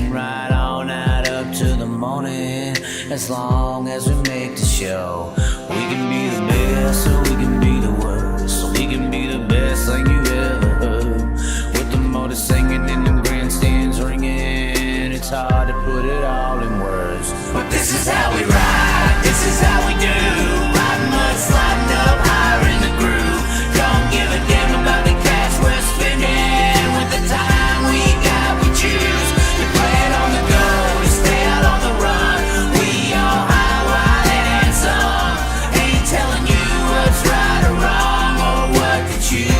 can ride on out up to the morning, as long as we make the show. We can be the best, or we can be the worst, so we can be the best thing you ever heard. With the motor singing and the grandstands ringing, it's hard to put it all in words. But this is how we ride, this is how we do. Riding mud, sliding up higher in the groove. Don't give a damn about the cash we're spending. With the time we got, we choose to play it on the go, to stay out on the run. We all high, wild, and handsome. Ain't telling you what's right or wrong, or what to choose.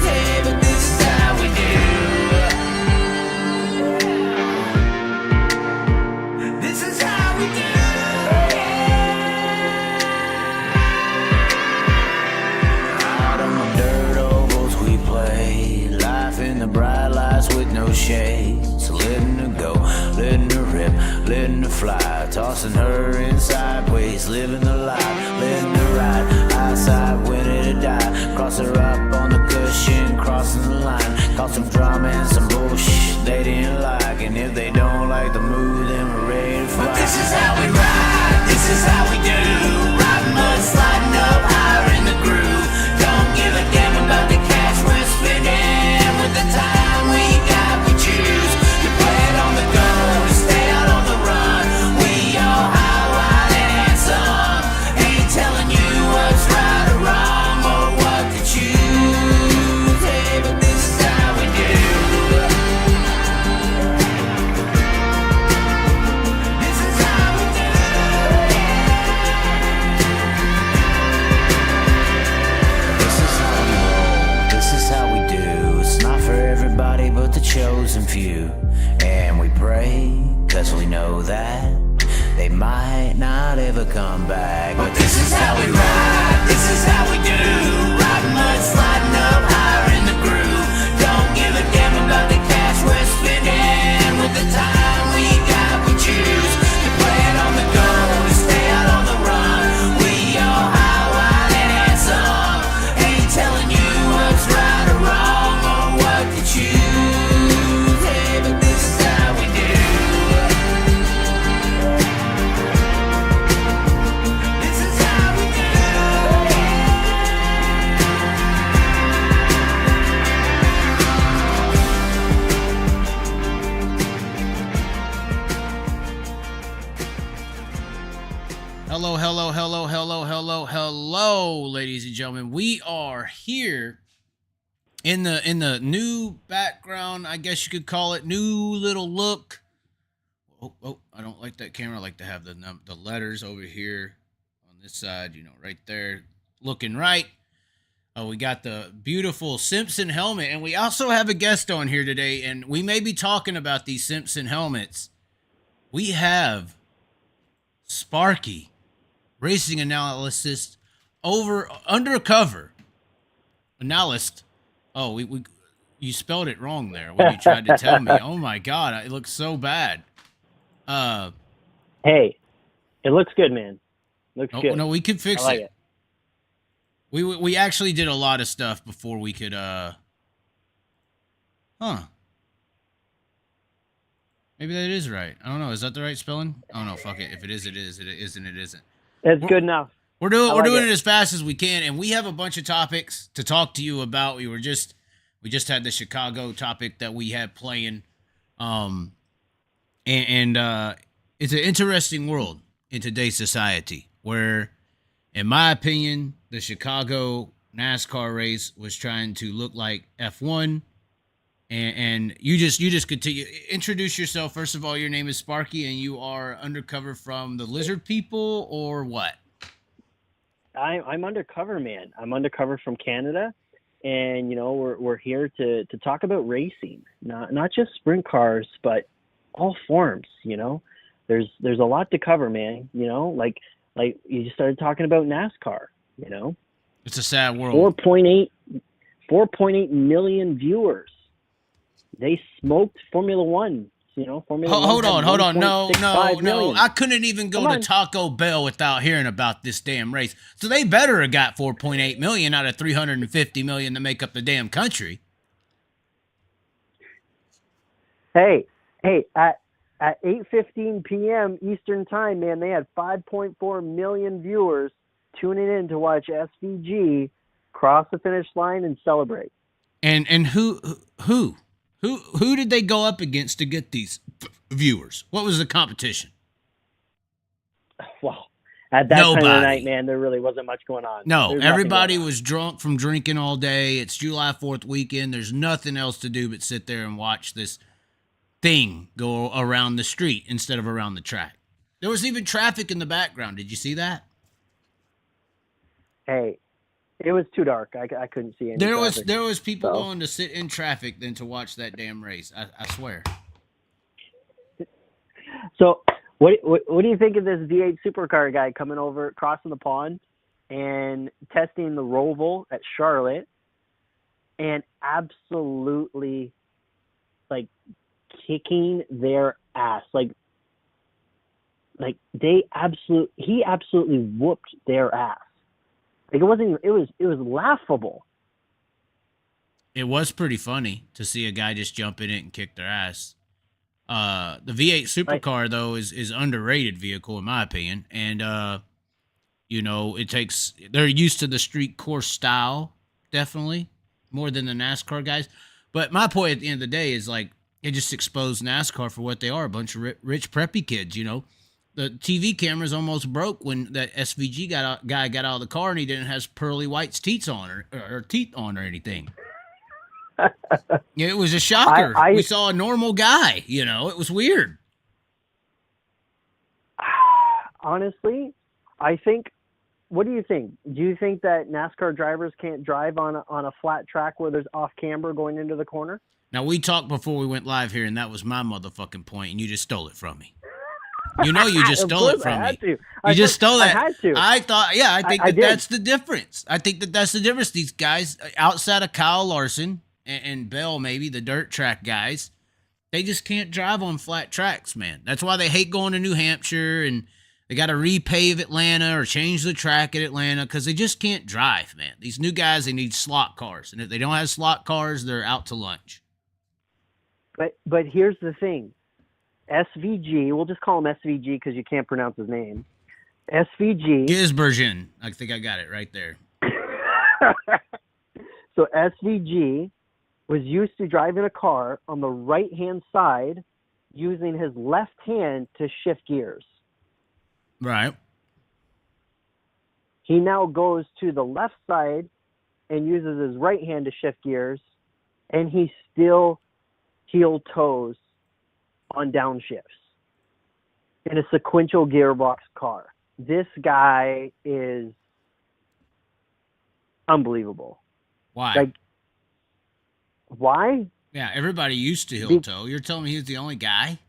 Hey, but this is how we do. This is how we do. Out on the dirt ovals we play, life in the bright lights with no shade. So letting her go, letting her rip, letting her fly, tossing her in sideways, living the life, letting her ride, eyesight winning to die. Cross her up on the cushion, crossing the line, cause some drama and some bullshit they didn't like. And if they don't like the mood, then we're ready to fight. But this is how we ride, this is how we do. Riding mud, sliding up higher in the groove. Don't give a damn about the cash we're spending. With the time we got, we choose to play it on the go, to stay out on the run. We all high, wild, and handsome. Ain't telling you what's right or wrong, or what to choose. Hey, but this is how we do. This is how we do. This is how we roll. This is how we do. It's not for everybody but the chosen few. And we pray, cause we know that they might not ever come back. But this is how we ride, this is how we do. Riding mud, sliding up higher in the groove. Don't give a damn about the cash we're spending. With the time we got, we choose to play it on the go, to stay out on the run. We all high, wild, and handsome. Ain't telling you what's right or wrong, or what to choose. Hey, but this is how we do. This is how we do. Hello, ladies and gentlemen. We are here in the new background, I guess you could call it, new little look. Oh, I don't like that camera. I like to have the letters over here on this side, right there, looking right. We got the beautiful Simpson helmet, and we also have a guest on here today, and we may be talking about these Simpson helmets. We have SPARKY, racing analyst, undercover analyst. Oh, you spelled it wrong there when you tried to tell me. Oh my God, it looks so bad. Hey, it looks good, man. Looks good. No, we could fix I like it. We actually did a lot of stuff before we could. Maybe that is right. I don't know. Is that the right spelling? I don't know. Fuck it. If it is, it is. If it isn't, it isn't. It's good enough. We're doing it as fast as we can, and we have a bunch of topics to talk to you about. We just had the Chicago topic that we had playing, and it's an interesting world in today's society where, in my opinion, the Chicago NASCAR race was trying to look like F1. And you just continue. Introduce yourself. First of all, your name is SPARKY, and you are undercover from the Lizard People, or what? I'm undercover, man. I'm undercover from Canada, and we're here to talk about racing, not just sprint cars, but all forms. There's a lot to cover, man. Like you just started talking about NASCAR. It's a sad world. 4.8 million viewers. They smoked Formula One. Hold on. No. Million. I couldn't even go to Taco Bell without hearing about this damn race. So they better have got 4.8 million out of 350 million to make up the damn country. Hey, Hey, at 8:15 p.m. Eastern Time, man, they had 5.4 million viewers tuning in to watch SVG cross the finish line and celebrate. And who did they go up against to get these viewers? What was the competition? Well, at that Nobody. time of the night, man, there really wasn't much going on. No, everybody was drunk from drinking all day. It's July 4th weekend. There's nothing else to do but sit there and watch this thing go around the street instead of around the track. There was even traffic in the background. Did you see that? Hey, it was too dark. I couldn't see any traffic. There was people going to sit in traffic than to watch that damn race. I swear. So what do you think of this V8 supercar guy coming over, crossing the pond, and testing the Roval at Charlotte, and absolutely like kicking their ass, like he absolutely whooped their ass. Like it was laughable. It was pretty funny to see a guy just jump in it and kick their ass. The V8 supercar though is underrated vehicle in my opinion, and they're used to the street course style definitely more than the NASCAR guys. But my point at the end of the day is like it just exposed NASCAR for what they are, a bunch of rich preppy kids. The TV cameras almost broke when that SVG guy got out of the car and he didn't have pearly white's teeth on or teeth on or anything. It was a shocker. We saw a normal guy, it was weird. Honestly, what do you think? Do you think that NASCAR drivers can't drive on a flat track where there's off camber going into the corner? Now, we talked before we went live here, and that was my motherfucking point, and you just stole it from me. You just stole it from me. You just stole that. I had to. I think that's the difference. I think that's the difference. These guys, outside of Kyle Larson and Bell, maybe, the dirt track guys, they just can't drive on flat tracks, man. That's why they hate going to New Hampshire, and they got to repave Atlanta or change the track at Atlanta because they just can't drive, man. These new guys, they need slot cars, and if they don't have slot cars, they're out to lunch. But here's the thing. SVG, we'll just call him SVG because you can't pronounce his name. SVG. Gisbergen. I think I got it right there. So SVG was used to driving a car on the right-hand side using his left hand to shift gears. Right. He now goes to the left side and uses his right hand to shift gears, and he still heel toes on downshifts in a sequential gearbox car. This guy is unbelievable. Why? Why? Yeah, everybody used to heel toe. You're telling me he's the only guy?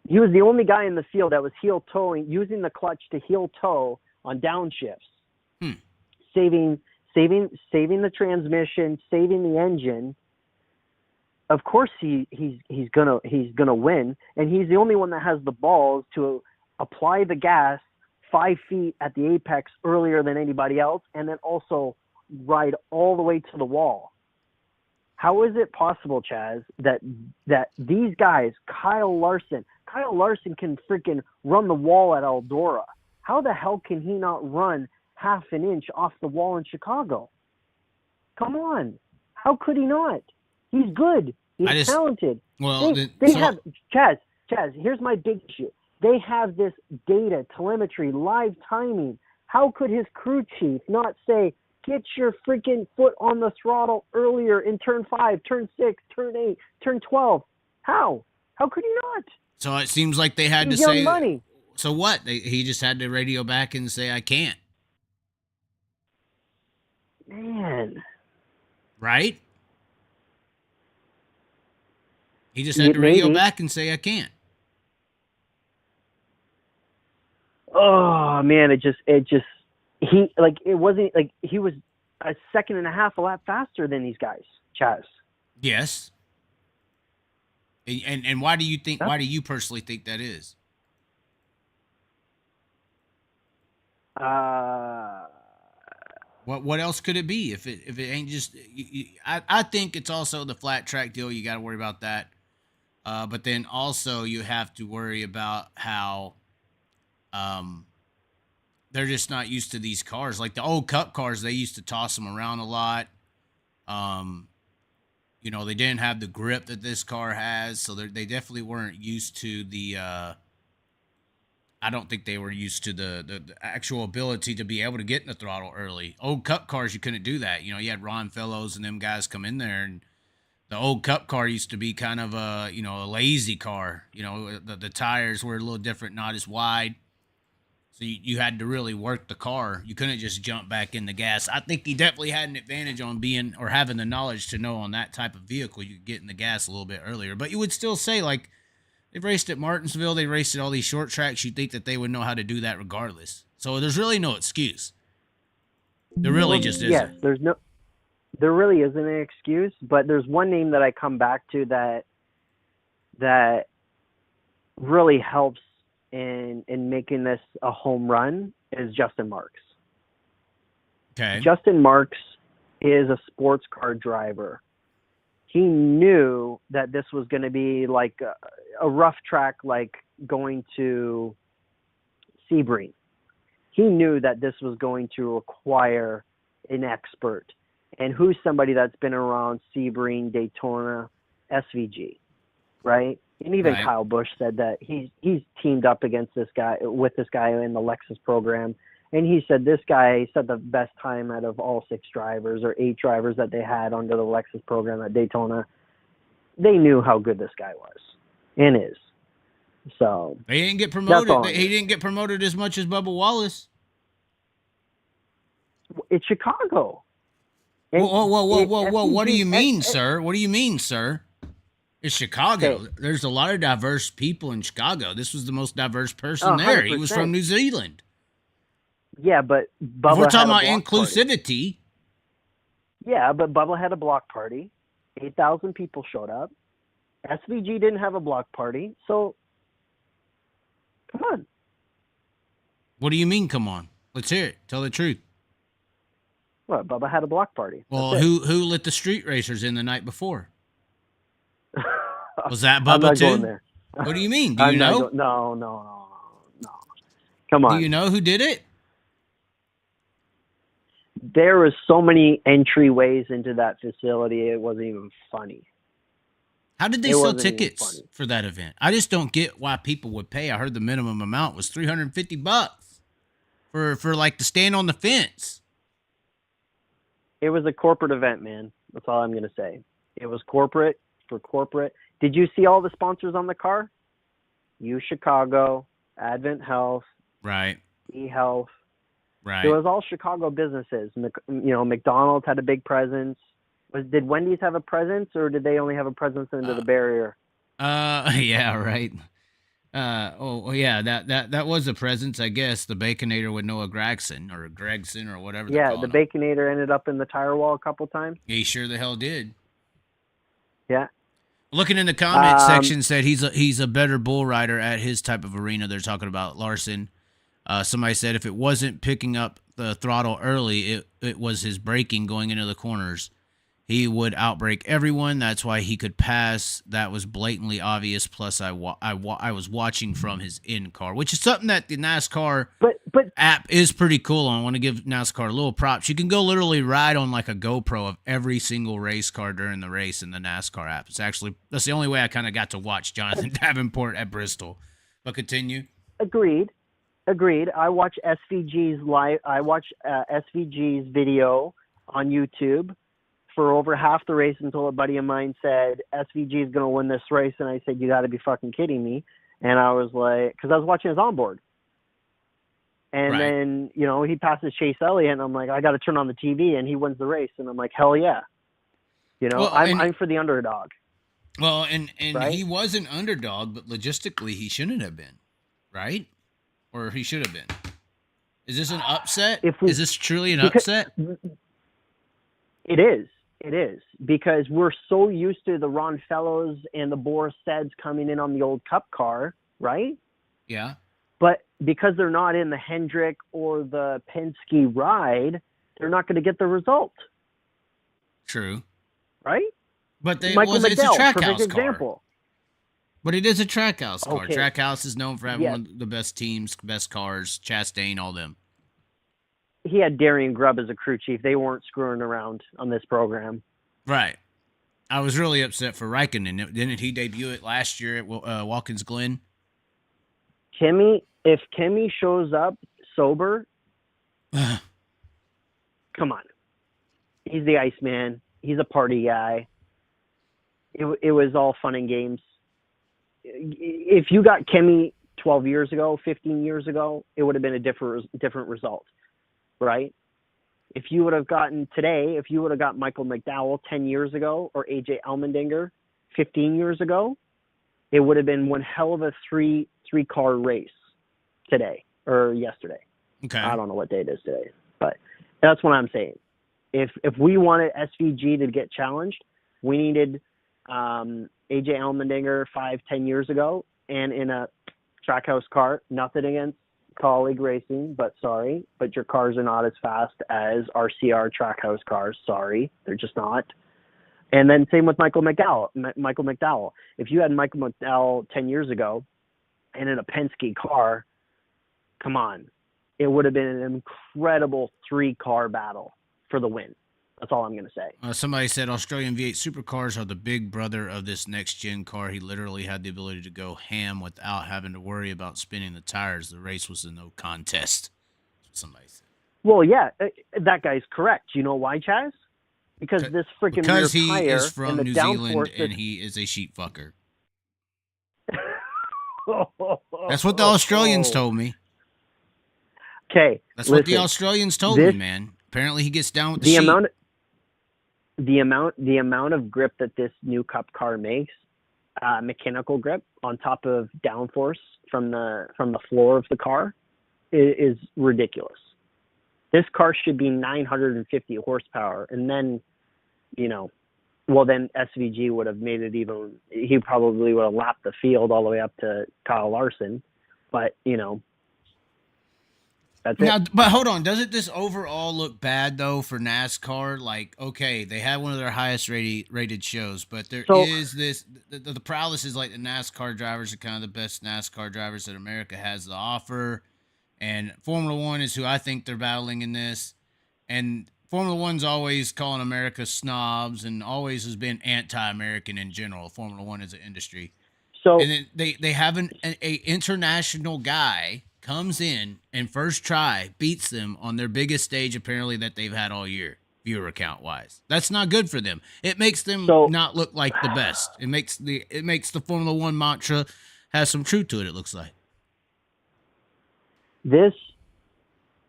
He was the only guy in the field that was heel towing, using the clutch to heel toe on downshifts, saving the transmission, saving the engine. Of course, he's gonna win, and he's the only one that has the balls to apply the gas 5 feet at the apex earlier than anybody else, and then also ride all the way to the wall. How is it possible, Chaz, that these guys, Kyle Larson can freaking run the wall at Eldora? How the hell can he not run half an inch off the wall in Chicago? Come on. How could he not? He's good. He's talented. Well, they have Chaz, here's my big issue. They have this data, telemetry, live timing. How could his crew chief not say, get your freaking foot on the throttle earlier in turn 5, turn 6, turn 8, turn 12? How? How could he not? So it seems like they had to say money. So what? He just had to radio back and say, I can't. Man. Right? He just had to radio back and say, I can't. Oh man, he was a second and a half a lap faster than these guys, Chaz. Yes. And why do you think? Why do you personally think that is? What else could it be if it ain't just? I think it's also the flat track deal. You got to worry about that. But then also you have to worry about how they're just not used to these cars. Like the old Cup cars, they used to toss them around a lot. They didn't have the grip that this car has, so they definitely weren't used to the. I don't think they were used to the actual ability to be able to get in the throttle early. Old Cup cars, you couldn't do that. You had Ron Fellows and them guys come in there, and the old Cup car used to be kind of a lazy car. The tires were a little different, not as wide. So you had to really work the car. You couldn't just jump back in the gas. I think he definitely had an advantage on being or having the knowledge to know on that type of vehicle you could get in the gas a little bit earlier. But you would still say, like, they've raced at Martinsville, they raced at all these short tracks. You'd think that they would know how to do that regardless. So there's really no excuse. There really just isn't. Yes, there really isn't an excuse, but there's one name that I come back to that really helps in making this a home run is Justin Marks. Okay. Justin Marks is a sports car driver. He knew that this was going to be like a rough track, like going to Sebring. He knew that this was going to require an expert. And who's somebody that's been around Sebring, Daytona, SVG, right? And even right. Kyle Busch said that he's teamed up against this guy in the Lexus program. And he said this guy set the best time out of all 6 drivers or 8 drivers that they had under the Lexus program at Daytona. They knew how good this guy was and is. So he didn't get promoted. He didn't get promoted as much as Bubba Wallace. It's Chicago. Whoa. What do you mean, sir? What do you mean, sir? It's Chicago. Okay. There's a lot of diverse people in Chicago. This was the most diverse person there. 100%. He was from New Zealand. Yeah, but Bubba If we're talking about had a block inclusivity. party. Yeah, but Bubba had a block party. 8,000 people showed up. SVG didn't have a block party. So, come on. What do you mean, come on? Let's hear it. Tell the truth. What, Bubba had a block party. Well, who let the street racers in the night before? Was that I'm Bubba not too? going there. What do you mean? Do you know? No. Come on. Do you know who did it? There was so many entryways into that facility, it wasn't even funny. How did they sell tickets for that event? I just don't get why people would pay. I heard the minimum amount was $350 for like to stand on the fence. It was a corporate event, man. That's all I'm going to say. It was corporate for corporate. Did you see all the sponsors on the car? U Chicago, Advent Health, right? eHealth. Right. It was all Chicago businesses. McDonald's had a big presence. Did Wendy's have a presence, or did they only have a presence into the barrier? Yeah, right. Yeah, that was a presence, I guess. The Baconator with Noah Gregson or whatever. Yeah, the Baconator ended up in the tire wall a couple times. He sure the hell did. Yeah. Looking in the comment section, said he's a better bull rider at his type of arena. They're talking about Larson. Somebody said if it wasn't picking up the throttle early, it was his braking going into the corners. He would outbrake everyone. That's why he could pass. That was blatantly obvious. Plus, I was watching from his in-car, which is something that the NASCAR app is pretty cool on. I want to give NASCAR a little props. You can go literally ride on like a GoPro of every single race car during the race in the NASCAR app. That's the only way I kind of got to watch Jonathan Davenport at Bristol. But continue. Agreed. I watch SVG's live. I watch SVG's video on YouTube for over half the race until a buddy of mine said SVG is going to win this race, and I said, you got to be fucking kidding me. And I was like, because I was watching his onboard, and right. then he passes Chase Elliott, and I'm like, I got to turn on the TV, and he wins the race, and I'm like, hell yeah, I'm for the underdog. Well, and right? He was an underdog, but logistically he shouldn't have been, right? Or he should have been. Is this an upset? Is this truly an upset? It is because we're so used to the Ron Fellows and the Boris Seds coming in on the old Cup car, right? Yeah. But because they're not in the Hendrick or the Penske ride, they're not going to get the result. True. Right? But Michael McDowell, it's a track perfect house car. example. But it is a Trackhouse car. Okay. Trackhouse is known for having Yes. one of the best teams, best cars, Chastain, all them. He had Darian Grubb as a crew chief. They weren't screwing around on this program. Right. I was really upset for Raikkonen. Didn't he debut it last year at Watkins Glen? If Kimmy shows up sober, come on. He's the Iceman. He's a party guy. It was all fun and games. If you got Kimmy 12 years ago, 15 years ago, it would have been a different result, right? If you would have gotten today, if you would have got Michael McDowell 10 years ago or AJ Allmendinger 15 years ago, it would have been one hell of a three-car race today or yesterday. Okay. I don't know what day it is today, but that's what I'm saying. If we wanted SVG to get challenged, we needed AJ Allmendinger 5-10 years ago, and in a Trackhouse car. Nothing against colleague racing, but sorry, but your cars are not as fast as RCR Trackhouse cars. Sorry, they're just not. And then same with Michael McDowell. If you had Michael McDowell 10 years ago and in a Penske car, come on, it would have been an incredible 3-car battle for the win. That's all I'm going to say. Somebody said Australian V8 supercars are the big brother of this next-gen car. He literally had the ability to go ham without having to worry about spinning the tires. The race was a no contest. Somebody said. Well, yeah, that guy's correct. You know why, Chaz? Because this freaking because rear he tire is from and the New downforce Zealand and he is a sheep fucker. That's what the Australians told me. Okay, That's what the Australians told me, man. Apparently, he gets down with the sheep. The amount of grip that this new Cup car makes, mechanical grip on top of downforce from the floor of the car, is ridiculous. This car should be 950 horsepower, and then, then SVG would have made it even. He probably would have lapped the field all the way up to Kyle Larson, but that's now, it. but hold on, doesn't this overall look bad though for NASCAR? Like, okay, they had one of their highest rated shows, but there is this. The prowess is like the NASCAR drivers are kind of the best NASCAR drivers that America has to offer. And Formula One is who I think they're battling in this. And Formula One's always calling America snobs and always has been anti-American in general. Formula One as an industry. So and then they have an international guy comes in and first try beats them on their biggest stage apparently that they've had all year, viewer count wise. That's not good for them. It makes them not look like the best. It makes the Formula One mantra has some truth to it. It looks like. This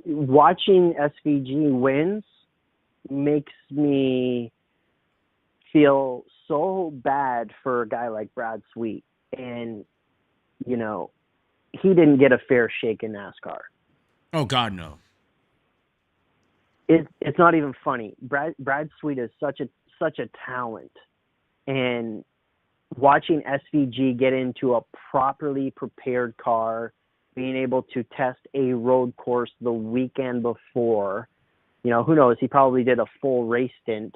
watching SVG wins makes me feel so bad for a guy like Brad Sweet. And, he didn't get a fair shake in NASCAR. Oh, God, no. It's not even funny. Brad Sweet is such a talent. And watching SVG get into a properly prepared car, being able to test a road course the weekend before, who knows? He probably did a full race stint,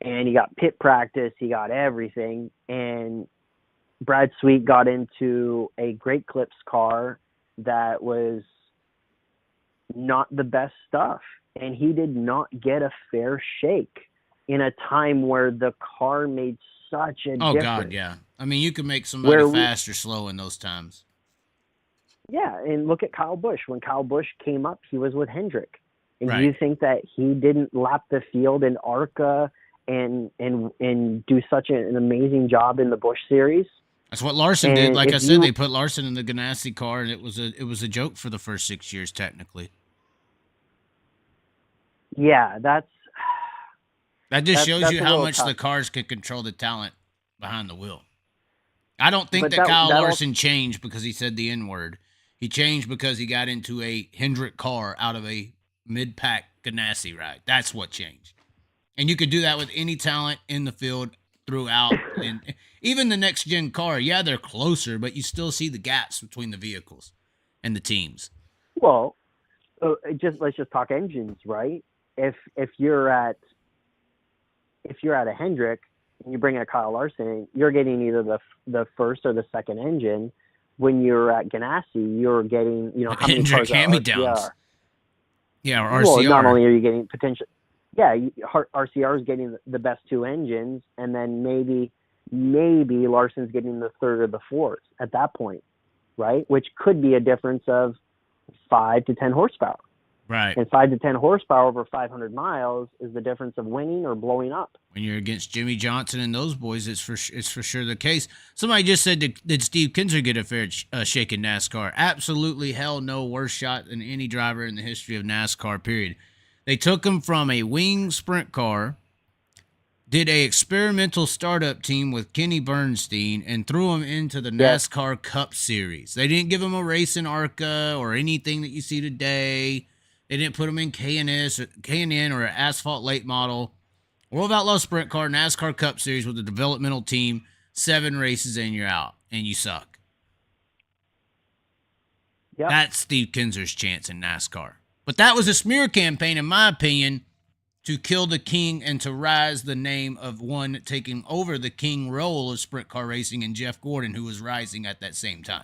and he got pit practice. He got everything. And Brad Sweet got into a Great Clips car that was not the best stuff. And he did not get a fair shake in a time where the car made such a difference. Oh, God, yeah. I mean, you can make somebody fast or slow in those times. Yeah, and look at Kyle Busch. When Kyle Busch came up, he was with Hendrick. And right. Do you think that he didn't lap the field in ARCA and do such an amazing job in the Busch Series? That's what Larson did. Like I said, they put Larson in the Ganassi car, and it was a joke for the first 6 years, technically. Yeah, that just shows you how much the cars can control the talent behind the wheel. I don't think that Kyle Larson changed because he said the N-word. He changed because he got into a Hendrick car out of a mid-pack Ganassi ride. That's what changed. And you could do that with any talent in the field throughout. And even the next-gen car, yeah, they're closer, but you still see the gaps between the vehicles and the teams. Well, let's just talk engines, right? If you're at a Hendrick, you bring a Kyle Larson, you're getting either the first or the second engine. When you're at Ganassi, you're getting, you know, how many Hendrick cars are hand-me-downs. RCR? Yeah, or RCR. Well, not only are you getting potential, RCR is getting the best two engines, and then maybe Larson's getting the third or the fourth at that point, right? Which could be a difference of 5 to 10 horsepower. Right. And 5 to 10 horsepower over 500 miles is the difference of winning or blowing up. When you're against Jimmy Johnson and those boys, it's for sure the case. Somebody just said, did Steve Kinser get a fair shake in NASCAR? Absolutely, hell no. Worse shot than any driver in the history of NASCAR, period. They took him from a wing sprint car, did a experimental startup team with Kenny Bernstein, and threw him into the NASCAR Cup Series. They didn't give him a race in ARCA or anything that you see today. They didn't put him in K&N or an asphalt late model. World of Outlaw Sprint Car, NASCAR Cup Series with a developmental team, 7 races and you're out, and you suck. Yep. That's Steve Kinser's chance in NASCAR. But that was a smear campaign, in my opinion, to kill the king and to rise the name of one taking over the king role of sprint car racing and Jeff Gordon, who was rising at that same time.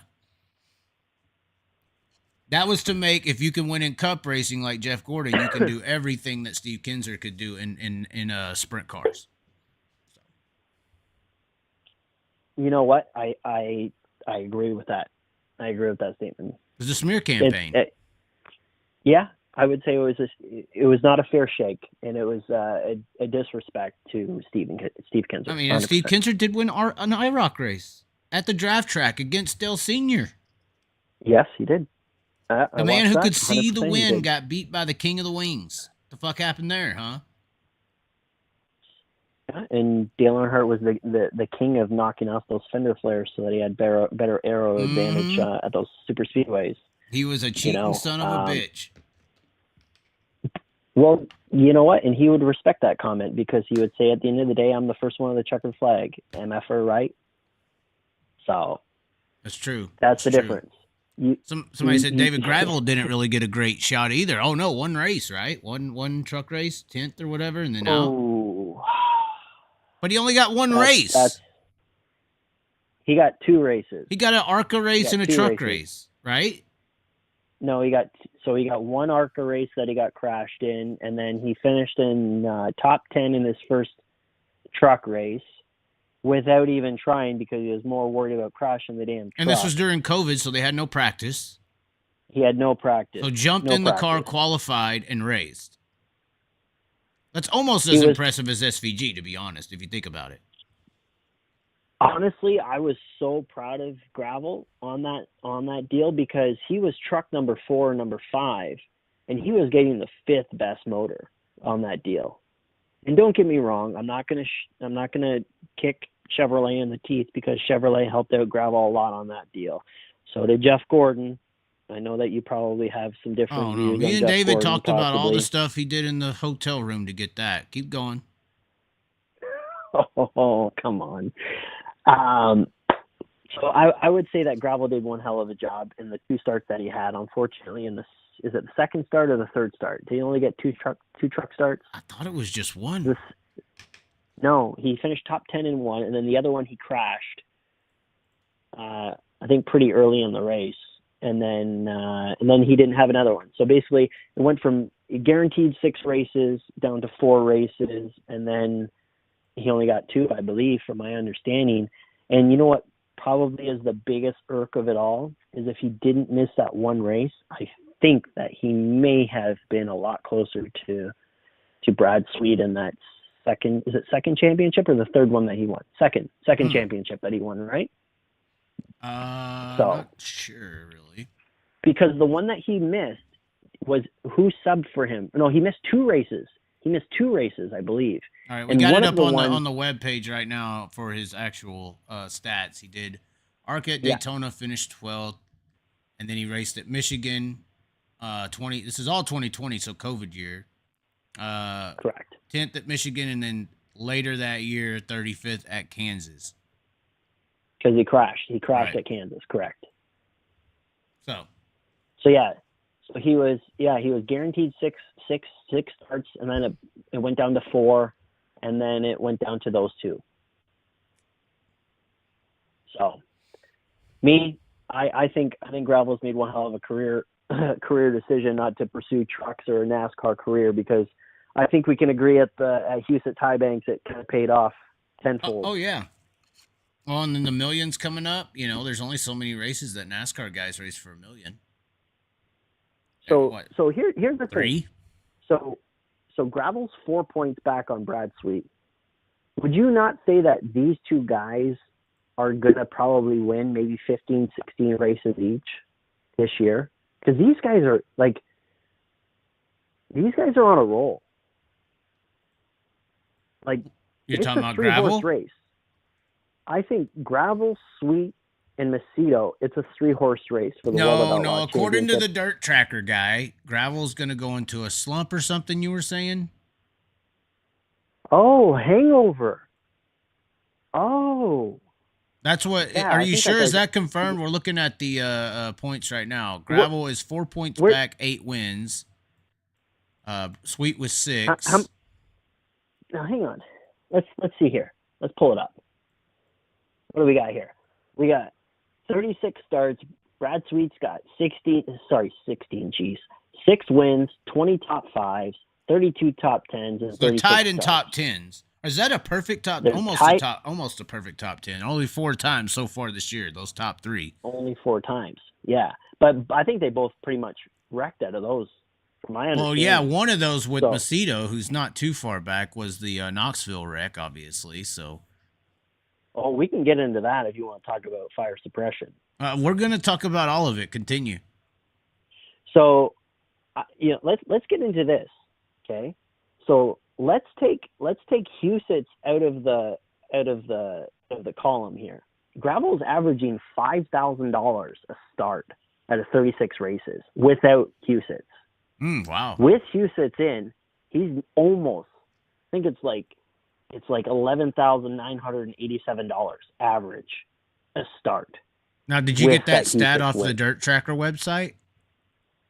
That was to make, if you can win in cup racing like Jeff Gordon, you can do everything that Steve Kinser could do in sprint cars. So. You know what? I agree with that. I agree with that statement. It was a smear campaign. Yeah, I would say it was not a fair shake, and it was a disrespect to Steve Kinser. I mean, and Steve Kinser did win an IROC race at the draft track against Dale Sr. Yes, he did. The man who could see the win got beat by the king of the wings. The fuck happened there, huh? Yeah, and Dale Earnhardt was the king of knocking off those fender flares so that he had better aero advantage at those super speedways. He was a cheating son of a bitch. Well, you know what? And he would respect that comment because he would say, at the end of the day, I'm the first one on the checkered flag. MFer, right? So. That's true. That's the difference. Somebody said David Gravel didn't really get a great shot either. Oh no, one race, right? One truck race, 10th or whatever, and then out. But he only got one race. He got 2 races. He got an ARCA race and a truck race, right? No, he got one ARCA race that he got crashed in, and then he finished in top 10 in his first truck race. Without even trying because he was more worried about crashing the damn truck. And this was during COVID, so they had no practice. He had no practice. So jumped in the car, qualified, and raced. That's almost as impressive as SVG, to be honest, if you think about it. Honestly, I was so proud of Gravel on that deal because he was truck number 4 or number 5, and he was getting the 5th best motor on that deal. And don't get me wrong, I'm not gonna kick Chevrolet in the teeth because Chevrolet helped out Gravel a lot on that deal. So did Jeff Gordon. I know that you probably have some different views. Me and David talked about all the stuff he did in the hotel room to get that. Keep going. Oh, come on. So I would say that Gravel did one hell of a job in the 2 starts that he had. Unfortunately, is it the second start or the third start? Did he only get two truck starts? I thought it was just one. No, he finished top 10 in one, and then the other one he crashed. I think pretty early in the race, and then he didn't have another one. So basically, it went from guaranteed 6 races down to 4 races, and then he only got 2, I believe, from my understanding. And you know what? Probably is the biggest irk of it all is if he didn't miss that one race, I think that he may have been a lot closer to Brad Sweet in that second championship or the third one that he won? Second championship that he won, right? Not sure really. Because the one that he missed was who subbed for him. No, he missed 2 races. He missed 2 races, I believe. All right, we got it up on the web page right now for his actual stats. He did ARCA at Daytona, finished 12th, and then he raced at Michigan. 20. This is all 2020, so COVID year. Correct. 10th at Michigan, and then later that year, 35th at Kansas. Because he crashed. He crashed at Kansas. Correct. So yeah. So he was guaranteed six starts, and then it went down to 4, and then it went down to those 2. So, I think Gravel's made one hell of a career decision not to pursue trucks or a NASCAR career, because I think we can agree at Houston High Banks it kind of paid off tenfold. Oh yeah. Well, and then the millions coming up. There's only so many races that NASCAR guys race for $1 million. So here's the 3? thing. So Gravel's 4 points back on Brad Sweet. Would you not say that these two guys are going to probably win maybe 15, 16 races each this year? Because these guys are on a roll. Like, You're it's talking a about 3-horse Gravel? race. I think Gravel, Sweet, and Macedo, it's a 3-horse race for the World of Outlaw No. According to the Championship. dirt tracker guy, Gravel's going to go into a slump or something. You were saying? Oh, hangover. Oh. That's what. Yeah, are I you think sure? that's Is that confirmed? We're looking at the points right now. Gravel is 4 points back, 8 wins. Sweet was 6. Now, hang on. Let's see here. Let's pull it up. What do we got here? We got 36 starts. Brad Sweet's got 16, geez. 6 wins, 20 top 5s, 32 top 10s, and They're 36 tied in starts. top 10s. Is that a perfect top? They're Almost a perfect top 10. Only 4 times so far this year. Those top 3. Only 4 times. Yeah, but I think they both pretty much wrecked out of those, from my understanding. Well, yeah, one of those with So- Macedo, who's not too far back, was the Knoxville wreck, obviously. So Oh, we can get into that if you want to talk about fire suppression. we're going to talk about all of it. Continue. So, let's get into this, okay? So let's take Husitz out of the column here. Gravel's averaging $5,000 a start out of 36 races without Husitz. Wow. With Husitz in, he's almost, I think it's like $11,987 average a start. Now, did you with get that that stat Husitz off the win. Dirt Tracker website?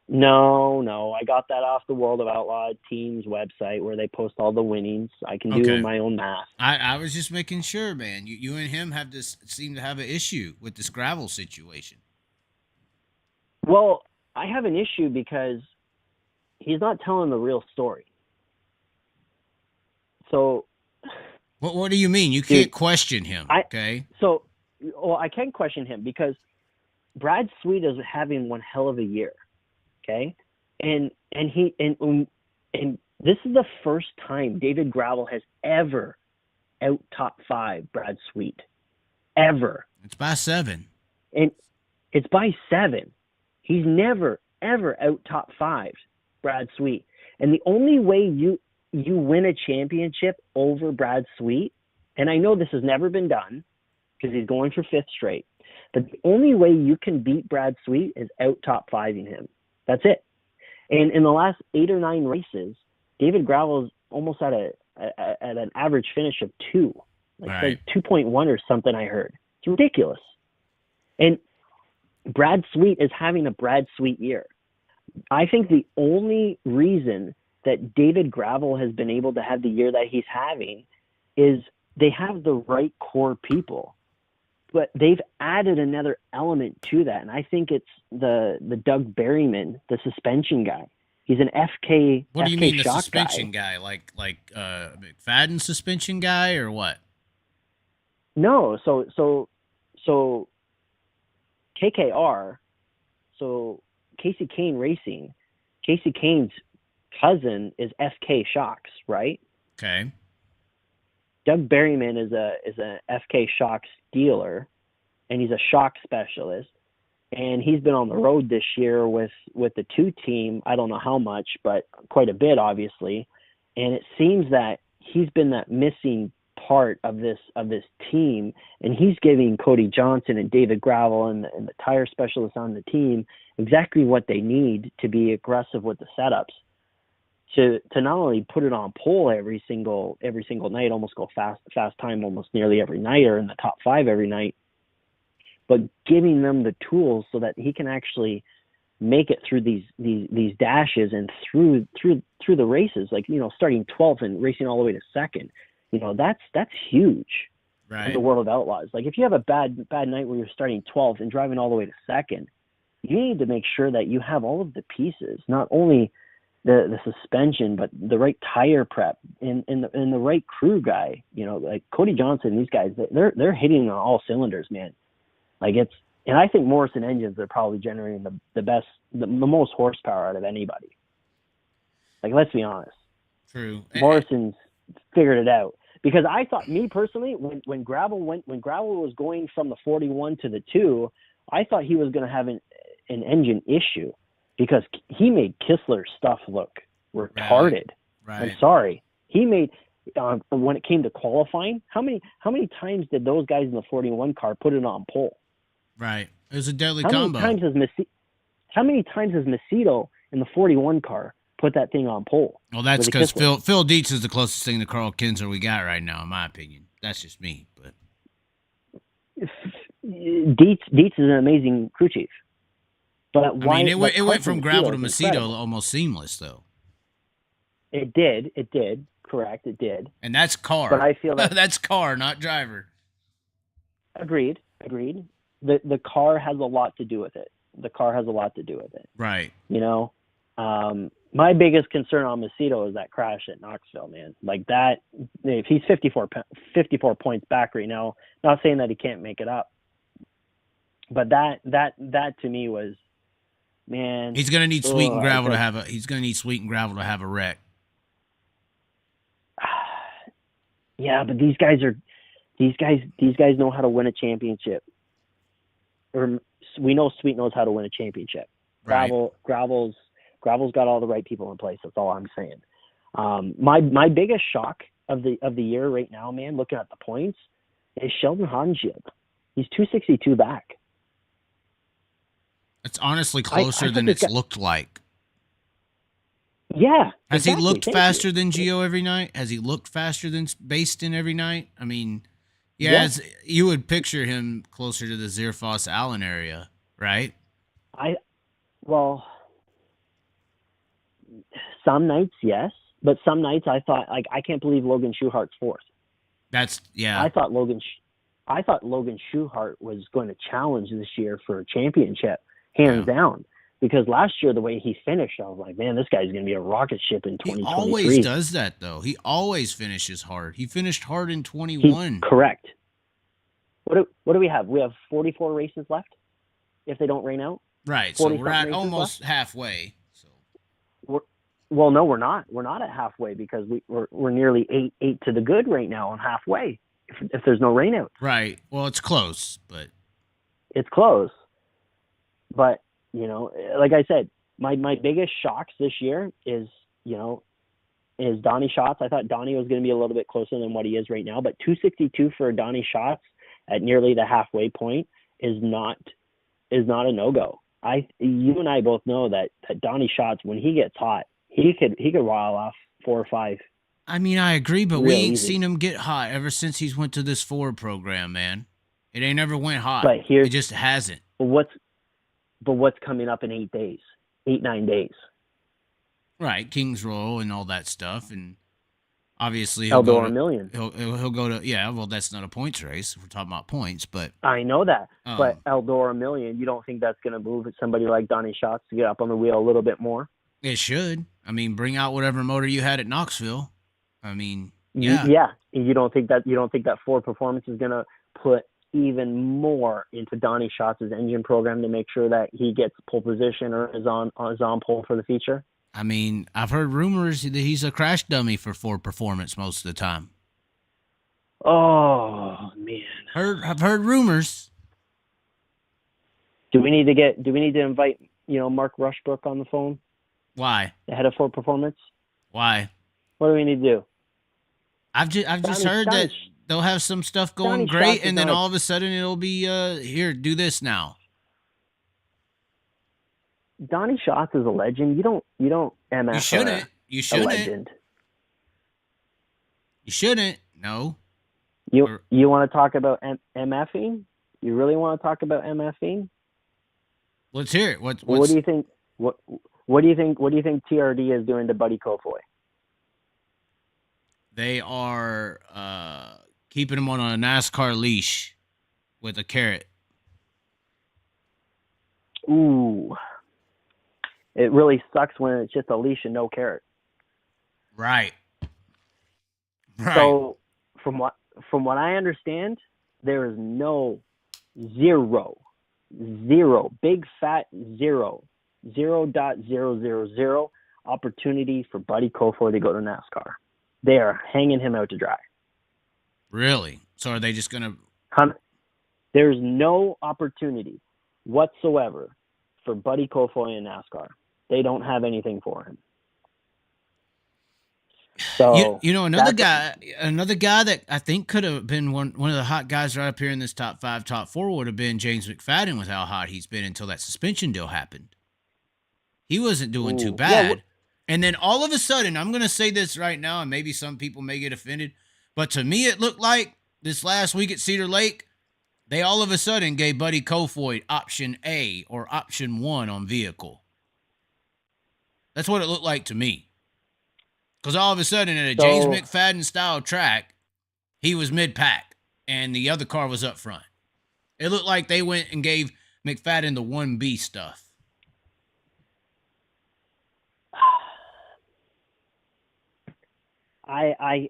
No, I got that off the World of Outlaw team's website where they post all the winnings. I can do my own math. I was just making sure, man. You and him seem to have an issue with this Gravel situation. Well, I have an issue because he's not telling the real story. So, What do you mean? You can't question him, okay? I can question him because Brad Sweet is having one hell of a year, okay? And this is the first time David Gravel has ever out top 5 Brad Sweet, ever. It's by 7. And it's by 7. He's never ever out top 5 Brad Sweet. And the only way you win a championship over Brad Sweet, and I know this has never been done because he's going for 5th straight, but the only way you can beat Brad Sweet is out top 5ing him. That's it. And in the last 8 or 9 races, David Gravel is almost at an average finish of 2, like 2.1 or something. I heard it's ridiculous. And Brad Sweet is having a Brad Sweet year. I think the only reason that David Gravel has been able to have the year that he's having is they have the right core people, but they've added another element to that. And I think it's the Doug Berryman, the suspension guy. He's an FK. What do you FK mean the shock suspension guy? Like McFadden suspension guy or what? No, so KKR, so Casey Kane Racing, Casey Kane's cousin is FK Shocks, right? Okay. Doug Berryman is a FK Shocks dealer, and he's a shock specialist. And he's been on the road this year with the 2 team. I don't know how much, but quite a bit, obviously. And it seems that he's been that missing part of this team, and he's giving Cody Johnson and David Gravel and the tire specialists on the team exactly what they need to be aggressive with the setups. To not only put it on pole every single night, almost go fast time almost nearly every night, or in the top 5 every night, but giving them the tools so that he can actually make it through these dashes and through the races, like, starting 12th and racing all the way to 2nd. That's huge. right. in the World of Outlaws. Like if you have a bad night where you're starting 12th and driving all the way to second, you need to make sure that you have all of the pieces, not only the suspension, but the right tire prep and the right crew guy. You know, like Cody Johnson, these guys, they're hitting on all cylinders, man. Like and I think Morrison engines are probably generating the best, the most horsepower out of anybody. Like, let's be honest. True. Morrison's figured it out. Because I thought, me personally, when Gravel was going from the 41 to the 2, I thought he was going to have an engine issue because he made Kistler's stuff look retarded. Right. I'm sorry. He made when it came to qualifying, how many times did those guys in the 41 car put it on pole? Right. It was a deadly combo. How many times has Macedo in the 41 car put that thing on pole? Well, that's because Phil Dietz is the closest thing to Carl Kinsler we got right now, in my opinion. That's just me. But Dietz is an amazing crew chief. But why? I mean, it went from Gravel to Macedo almost seamless, though. It did. Correct, it did. And that's car. But I feel that that's car, not driver. Agreed. The car has a lot to do with it. Right. You know, my biggest concern on Macedo is that crash at Knoxville, man. Like that, if he's 54 points back right now, not saying that he can't make it up, but that to me was, man. He's gonna need Sweet and Gravel to have a wreck. Yeah, but these guys know how to win a championship. Or we know Sweet knows how to win a championship. Right. Gravel's got all the right people in place. That's all I'm saying. My biggest shock of the year right now, man, looking at the points, is Sheldon Hansfield. He's 262 back. It's honestly closer than it's looked like. Yeah. Has he looked faster than Gio every night? Has he looked faster than Baston every night? I mean, yes. You would picture him closer to the Zierfoss Allen area, right? Some nights, yes. But some nights I thought, like, I can't believe Logan Schuchart's fourth. I thought Logan Schuchart was going to challenge this year for a championship, hands down. Because last year, the way he finished, I was like, man, this guy's going to be a rocket ship in 2023. He always does that, though. He always finishes hard. He finished hard in 21. Correct. What do we have? We have 44 races left if they don't rain out? Right, so we're at almost halfway. So, well, no, we're not. We're not at halfway because we're nearly eight to the good right now on halfway if there's no rain out. Right. Well, it's close, but... It's close. But... You know, like I said, my biggest shocks this year is Donnie Schatz. I thought Donnie was going to be a little bit closer than what he is right now, but 262 for Donnie Schatz at nearly the halfway point is not a no-go. You and I both know that Donnie Schatz, when he gets hot, he could rile off 4 or 5. I mean, I agree, but we ain't seen him get hot ever since he's went to this Ford program, man. It ain't ever went hot. But it just hasn't. But what's coming up in 9 days? Right, Kings Row and all that stuff, and obviously Eldora Million. He'll go to well, that's not a points race. We're talking about points, but I know that. But Eldora Million, you don't think that's going to move somebody like Donnie Schatz to get up on the wheel a little bit more? It should. I mean, bring out whatever motor you had at Knoxville. I mean, yeah. Yeah. You don't think that Ford Performance is going to put even more into Donnie Schatz's engine program to make sure that he gets pole position or is on pole for the feature? I mean, I've heard rumors that he's a crash dummy for Ford Performance most of the time. Oh man, I've heard rumors. Do we need to invite Mark Rushbrook on the phone? Why? The head of Ford Performance. Why? What do we need to do? I've just heard that they'll have some stuff going great, and then all of a sudden it'll be here, do this now. Donnie Schatz is a legend. You don't MF. You shouldn't. You shouldn't. A legend. You shouldn't. No. You want to talk about MFing? You really want to talk about MFing? Let's hear it. What do you think? What do you think TRD is doing to Buddy Kofoid? They are keeping him on a NASCAR leash with a carrot? Ooh. It really sucks when it's just a leash and no carrot. Right. So from what I understand, there is zero, big fat 0.000 opportunity for Buddy Kofoid to go to NASCAR. They are hanging him out to dry. Really? So are they just going to... There's no opportunity whatsoever for Buddy Kofoid in NASCAR. They don't have anything for him. So you know, another guy that I think could have been one of the hot guys right up here in this top 5, top 4 would have been James McFadden with how hot he's been until that suspension deal happened. He wasn't doing too bad. And then all of a sudden, I'm going to say this right now, and maybe some people may get offended, but to me it looked like this last week at Cedar Lake, they all of a sudden gave Buddy Kofoid option A or option 1 on vehicle. That's what it looked like to me. Because all of a sudden, at a James McFadden-style track, he was mid-pack, and the other car was up front. It looked like they went and gave McFadden the 1B stuff. I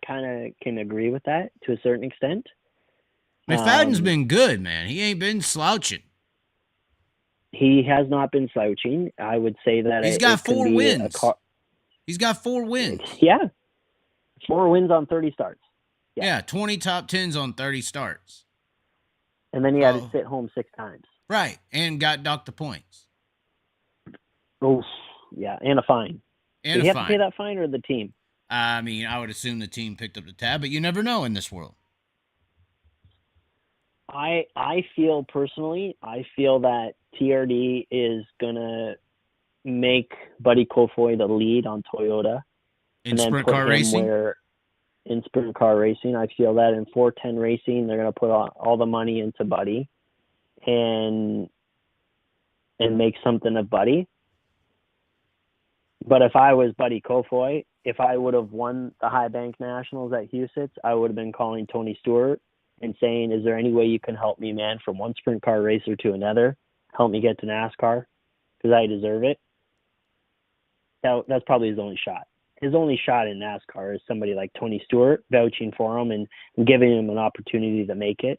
kind of can agree with that to a certain extent. McFadden's been good, man. He ain't been slouching. He has not been slouching. I would say that he's got 4 wins. He's got 4 wins. Yeah. 4 wins on 30 starts. Yeah, 20 top 10s on 30 starts. And then he had to sit home 6 times. Right, and got docked the points. Oh, yeah, and a fine. And Did he have to pay that fine or the team? I mean, I would assume the team picked up the tab, but you never know in this world. I feel personally, that TRD is going to make Buddy Kofoid the lead on Toyota. In sprint car racing? In sprint car racing, I feel that in 410 racing, they're going to put all the money into Buddy and make something of Buddy. But if I was Buddy Kofoid, if I would have won the High Bank Nationals at Huset's, I would have been calling Tony Stewart and saying, is there any way you can help me, man, from one sprint car racer to another? Help me get to NASCAR because I deserve it. That's probably his only shot. His only shot in NASCAR is somebody like Tony Stewart vouching for him and giving him an opportunity to make it.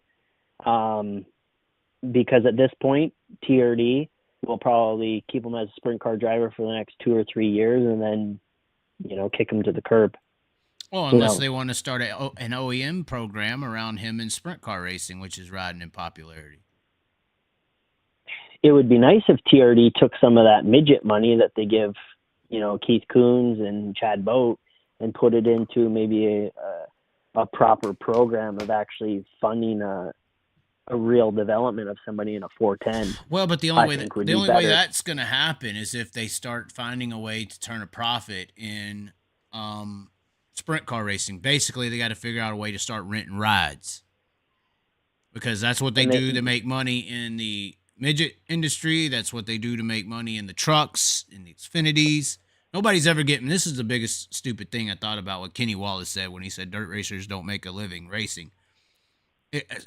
Because at this point, TRD will probably keep him as a sprint car driver for the next 2 or 3 years and then, kick him to the curb. Well, unless they want to start an OEM program around him in sprint car racing, which is riding in popularity. It would be nice if TRD took some of that midget money that they give, Keith Coons and Chad Boat and put it into maybe a proper program of actually funding a real development of somebody in a 410. Well, but the only way that's going to happen is if they start finding a way to turn a profit in sprint car racing. Basically, they got to figure out a way to start renting rides because that's what they do to make money in the midget industry. That's what they do to make money in the trucks, in the Xfinities. Nobody's ever getting, this is the biggest stupid thing I thought about what Kenny Wallace said when he said dirt racers don't make a living racing.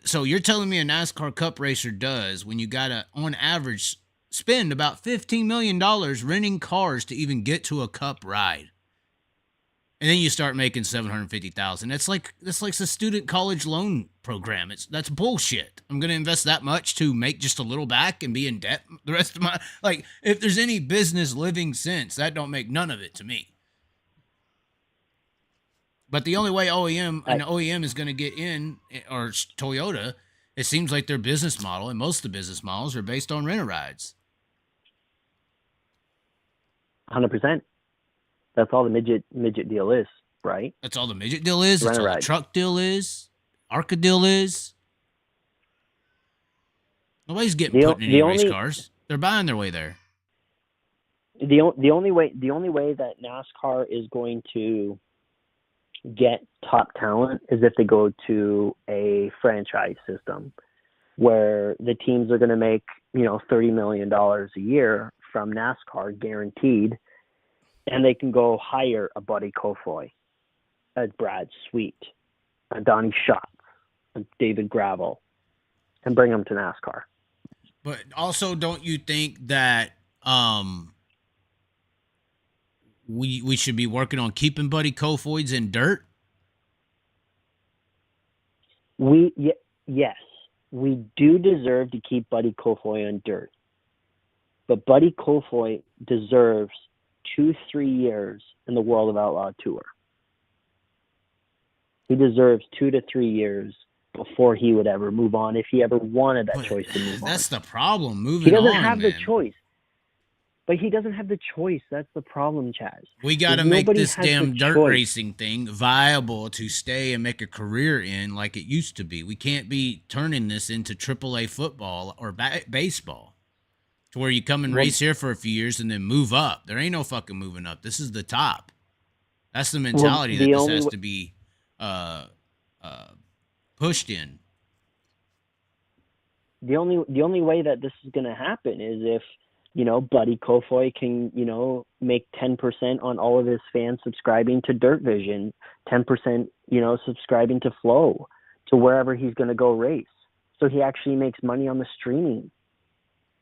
So you're telling me a NASCAR Cup racer does when you got to, on average, spend about $15 million renting cars to even get to a Cup ride. And then you start making $750,000. That's like the student college loan program. That's bullshit. I'm gonna invest that much to make just a little back and be in debt the rest of my if there's any business living sense, that don't make none of it to me. But the only way OEM is gonna get in, or Toyota, it seems like their business model, and most of the business models are based on rent-a-rides. 100%. That's all the midget deal is, right? That's all the midget deal is. That's all the truck deal is. ARCA deal is. Nobody's getting put in any race cars. They're buying their way there. The only way that NASCAR is going to get top talent is if they go to a franchise system where the teams are going to make $30 million a year from NASCAR guaranteed. And they can go hire a Buddy Kofoid as Brad Sweet a Donnie Schatz, a David Gravel, and bring them to NASCAR. But also, don't you think that we should be working on keeping Buddy Kofoids in dirt? Yes, we do deserve to keep Buddy Kofoid in dirt. But Buddy Kofoid deserves 2-3 years in the World of Outlaw Tour. He deserves 2 to 3 years before he would ever move on, if he ever wanted that choice to move on. That's the problem. He doesn't have the choice. But he doesn't have the choice. That's the problem, Chaz. We got to make this damn dirt racing thing viable to stay and make a career in like it used to be. We can't be turning this into AAA football or baseball to where you come and race here for a few years and then move up. There ain't no fucking moving up. This is the top. That's the mentality that this has to be pushed in. The only way that this is going to happen is if, Buddy Kofoid can, make 10% on all of his fans subscribing to Dirt Vision, 10%, subscribing to Flow, to wherever he's going to go race. So he actually makes money on the streaming.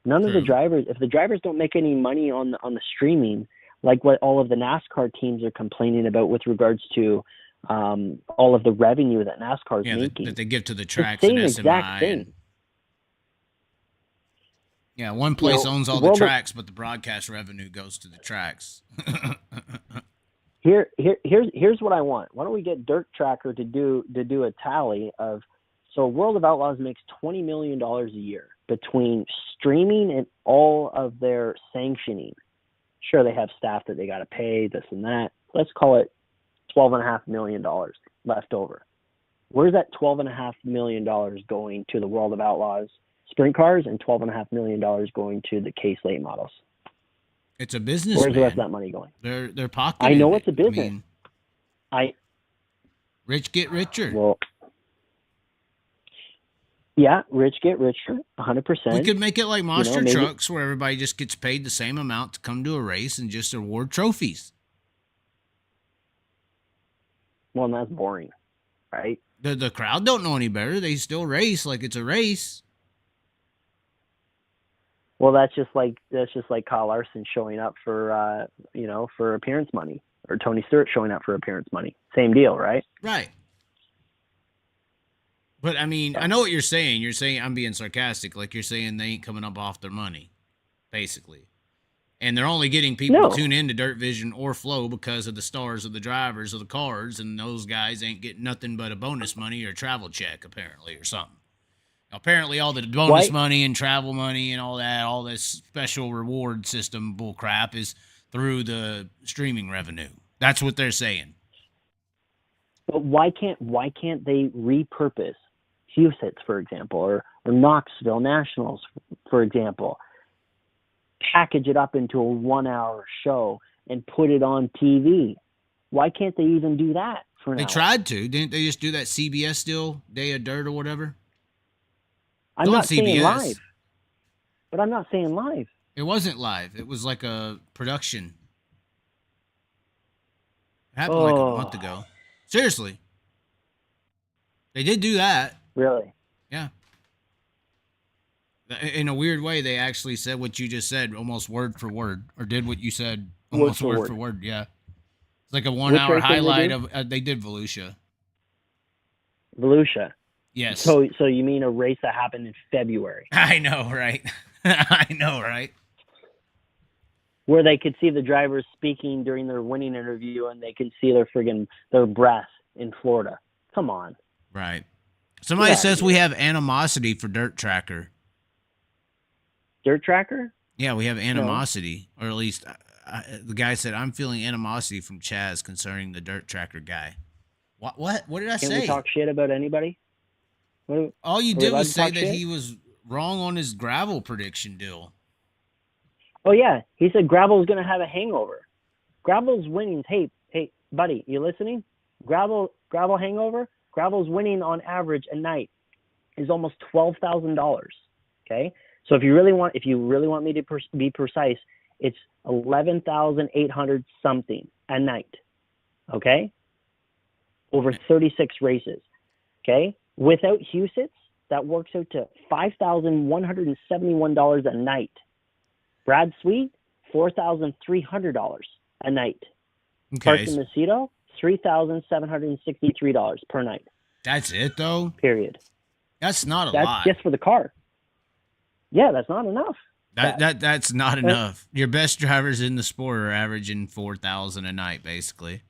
None of the drivers, if the drivers don't make any money on the streaming, like what all of the NASCAR teams are complaining about with regards to all of the revenue that NASCAR is making. That they give to the tracks the same and exact thing. Yeah, one place owns all the tracks, but the broadcast revenue goes to the tracks. Here's what I want. Why don't we get Dirt Tracker to do a tally of, so World of Outlaws makes $20 million a year between streaming and all of their sanctioning. Sure, they have staff that they got to pay, this and that. Let's call it $12.5 million left over. Where's that $12.5 million going to the World of Outlaws sprint cars and $12.5 million going to the K-Slate models? It's a business. Where's the rest of that money going? They're pocketing. I know it's a business. Rich get richer. Well, yeah, rich get richer, 100%. We could make it like monster trucks, where everybody just gets paid the same amount to come to a race and just award trophies. Well, and that's boring, right? The crowd don't know any better. They still race like it's a race. Well, that's just like Kyle Larson showing up for for appearance money, or Tony Stewart showing up for appearance money. Same deal, right? Right. But I mean, I know what you're saying. You're saying I'm being sarcastic. Like you're saying they ain't coming up off their money, basically. And they're only getting people to tune in to Dirt Vision or Flow because of the stars of the drivers of the cars, and those guys ain't getting nothing but a bonus money or a travel check, apparently, or something. Apparently, all the bonus money and travel money and all that, all this special reward system bull crap is through the streaming revenue. That's what they're saying. But why can't they repurpose Houston, for example, or Knoxville Nationals, for example, package it up into a 1-hour show and put it on TV? Why can't they even do that for now? They tried to. Didn't they just do that CBS deal, Day of Dirt or whatever? I'm not saying live. But I'm not saying live. It wasn't live. It was like a production. It happened like a month ago. Seriously. They did do that. Really? Yeah. In a weird way, they actually said what you just said, almost word for word, or did what you said almost word for word. Yeah. It's like a 1-hour highlight of, they did Volusia. Volusia. Yes. So you mean a race that happened in February? I know, right? I know, right? Where they could see the drivers speaking during their winning interview, and they could see their breath in Florida. Come on. Right. Somebody says we have animosity for Dirt Tracker. Dirt Tracker? Yeah, we have animosity, or at least the guy said, I'm feeling animosity from Chaz concerning the Dirt Tracker guy. What did I say? Can we talk shit about anybody? All you did was say that he was wrong on his gravel prediction deal. Oh, yeah. He said Gravel's going to have a hangover. Gravel's winning. Hey, buddy, you listening? Gravel hangover? Gravel's winning on average a night is almost $12,000. Okay? So if you really want me to be precise, it's 11,800 something a night. Okay? Over 36 races. Okay? Without Husets, that works out to $5,171 a night. Brad Sweet, $4,300 a night. Okay. Carson Macedo, $3,763 per night. That's it, though? Period. That's not a That's lot. just for the car. Yeah, that's not enough. That's not enough. Your best drivers in the sport are averaging $4,000 a night, basically.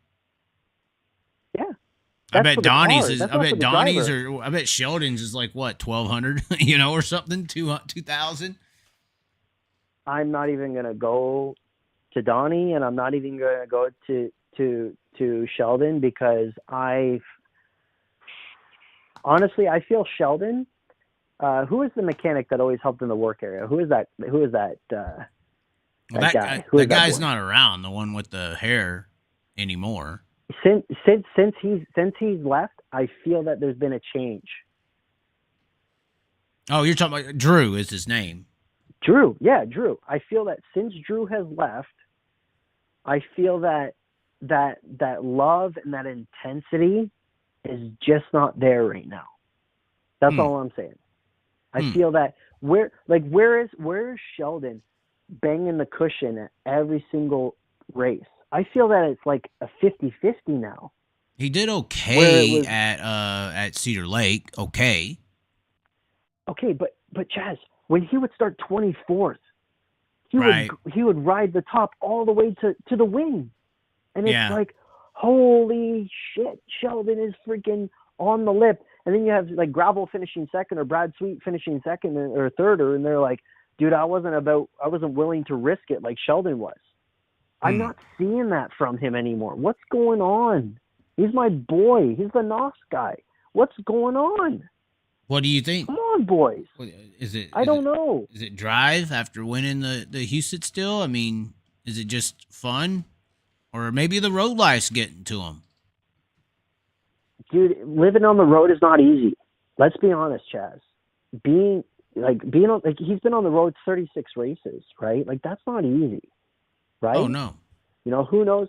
Yeah. I bet Donnie's is. That's I not bet for the Donnie's driver. or I bet Sheldon's is like what, 1,200, you know, or something, 2,000. I'm not even gonna go to Donnie, and I'm not even gonna go to Sheldon, because honestly I feel Sheldon. Who is the mechanic that always helped in the work area? Who is that? That guy? Who is That guy's boy? not around. The one with the hair anymore. Since he's left, I feel that there's been a change. Oh, you're talking about Drew is his name. Drew, yeah, Drew. I feel that since Drew has left, I feel that love and that intensity is just not there right now. That's all I'm saying. I feel that where is Sheldon banging the cushion at every single race? I feel that it's like a 50-50 now. He did okay at Cedar Lake. Okay. Okay, but Chaz, when he would start 24th, he would ride the top all the way to the win. And it's like, holy shit, Sheldon is freaking on the lip. And then you have like Gravel finishing second or Brad Sweet finishing second or third, and they're like, dude, I wasn't willing to risk it like Sheldon was. I'm not seeing that from him anymore. What's going on? He's my boy. He's the NOS guy. What's going on? What do you think? Come on, boys. I don't know. Is it drive after winning the Houston still? I mean, is it just fun? Or maybe the road life's getting to him? Dude, living on the road is not easy. Let's be honest, Chaz. He's been on the road 36 races, right? Like, that's not easy, right? Oh no. You know, who knows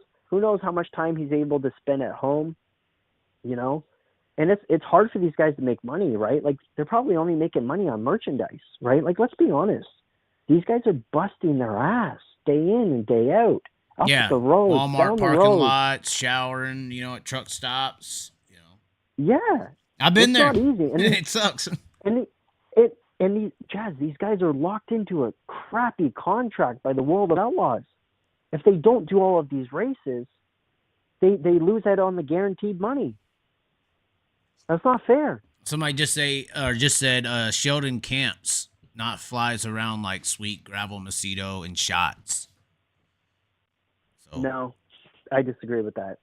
how much time he's able to spend at home, you know? And it's hard for these guys to make money, right? Like, they're probably only making money on merchandise, right? Like, let's be honest. These guys are busting their ass day in and day out. Up the road, Walmart down the parking road. Lots, showering, you know, at truck stops. Yeah, I've been there. It's not easy, and it sucks. These guys are locked into a crappy contract by the World of Outlaws. If they don't do all of these races, they lose out on the guaranteed money. That's not fair. Somebody just said Sheldon camps, not flies around like Sweet, Gravel, Macedo, and Shots. So, no, I disagree with that.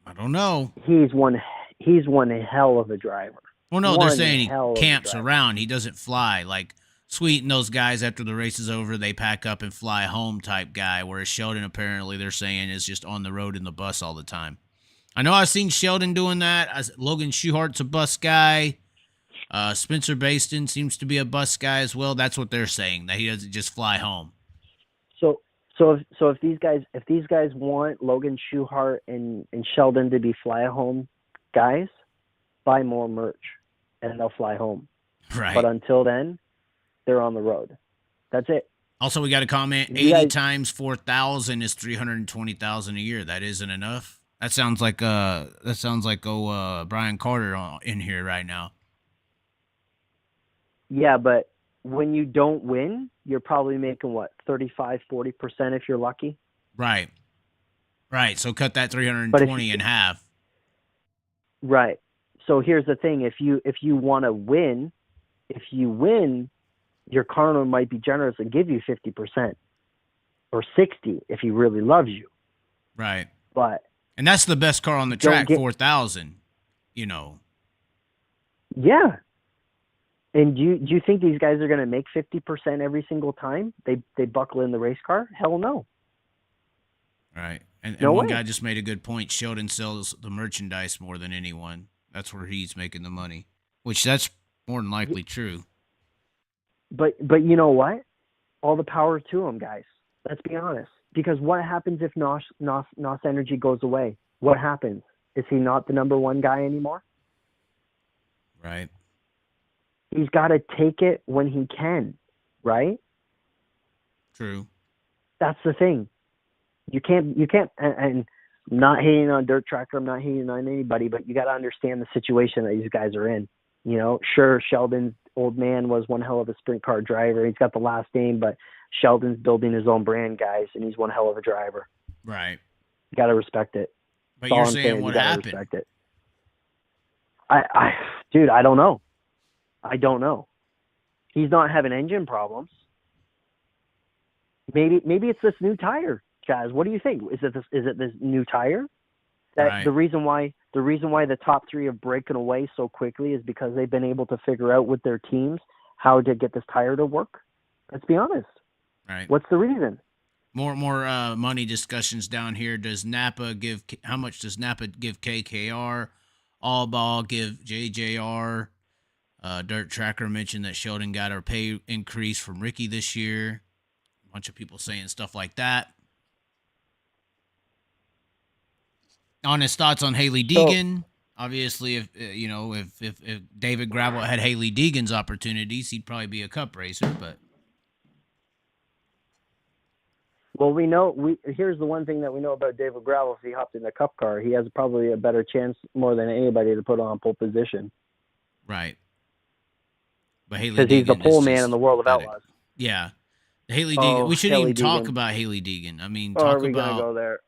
I don't know. He's one hell of a driver. Well, no, they're saying he camps around. He doesn't fly. Like Sweet and those guys, after the race is over, they pack up and fly home type guy, whereas Sheldon, apparently, they're saying is just on the road in the bus all the time. I know I've seen Sheldon doing that. Logan Schuhart's a bus guy. Spencer Baston seems to be a bus guy as well. That's what they're saying, that he doesn't just fly home. So if these guys want Logan Schuchart and Sheldon to be fly home guys, buy more merch and they'll fly home. Right. But until then, they're on the road. That's it. Also, we got a comment. 80 times 4,000 is 320,000 a year. That isn't enough. That sounds like Brian Carter in here right now. Yeah, but when you don't win, you're probably making what, 35-40% if you're lucky. Right. So cut that 320 in half. Right. So here's the thing: if you want to win, your car might be generous and give you 50% or 60% if he really loves you. Right. And that's the best car on the track, 4,000. You know. Yeah. And do you think these guys are going to make 50% every single time they buckle in the race car? Hell no. Right. And one guy just made a good point. Sheldon sells the merchandise more than anyone. That's where he's making the money, which that's more than likely true. But you know what? All the power to him, guys. Let's be honest. Because what happens if NOS Energy goes away? What happens? Is he not the number one guy anymore? Right. He's got to take it when he can, right? True. That's the thing. You can't, and I'm not hating on Dirt Tracker, I'm not hating on anybody, but you got to understand the situation that these guys are in. You know, sure, Sheldon's old man was one hell of a sprint car driver. He's got the last name, but Sheldon's building his own brand, guys, and he's one hell of a driver. Right. You got to respect it. But That's you're all I'm saying what you gotta happened? Respect it. Dude, I don't know. I don't know. He's not having engine problems. Maybe it's this new tire, Chaz. What do you think? Is it this new tire? That Right. the reason why the top three are breaking away so quickly is because they've been able to figure out with their teams how to get this tire to work. Let's be honest. Right. What's the reason? More money discussions down here. How much does Napa give KKR? All Ball give JJR. Dirt Tracker mentioned that Sheldon got a pay increase from Ricky this year. A bunch of people saying stuff like that. On his thoughts on Haley Deegan. Obviously, if David Gravel had Haley Deegan's opportunities, he'd probably be a cup racer. But well, here's the one thing that we know about David Gravel. If he hopped in a cup car, he has probably a better chance more than anybody to put on pole position. Right. But Haley because he's the Deegan pole is man just in the world of pathetic. outlaws. Yeah. Haley Deegan. We shouldn't Haley even talk Deegan. about Haley Deegan. I mean, Or talk are we about. gonna go there?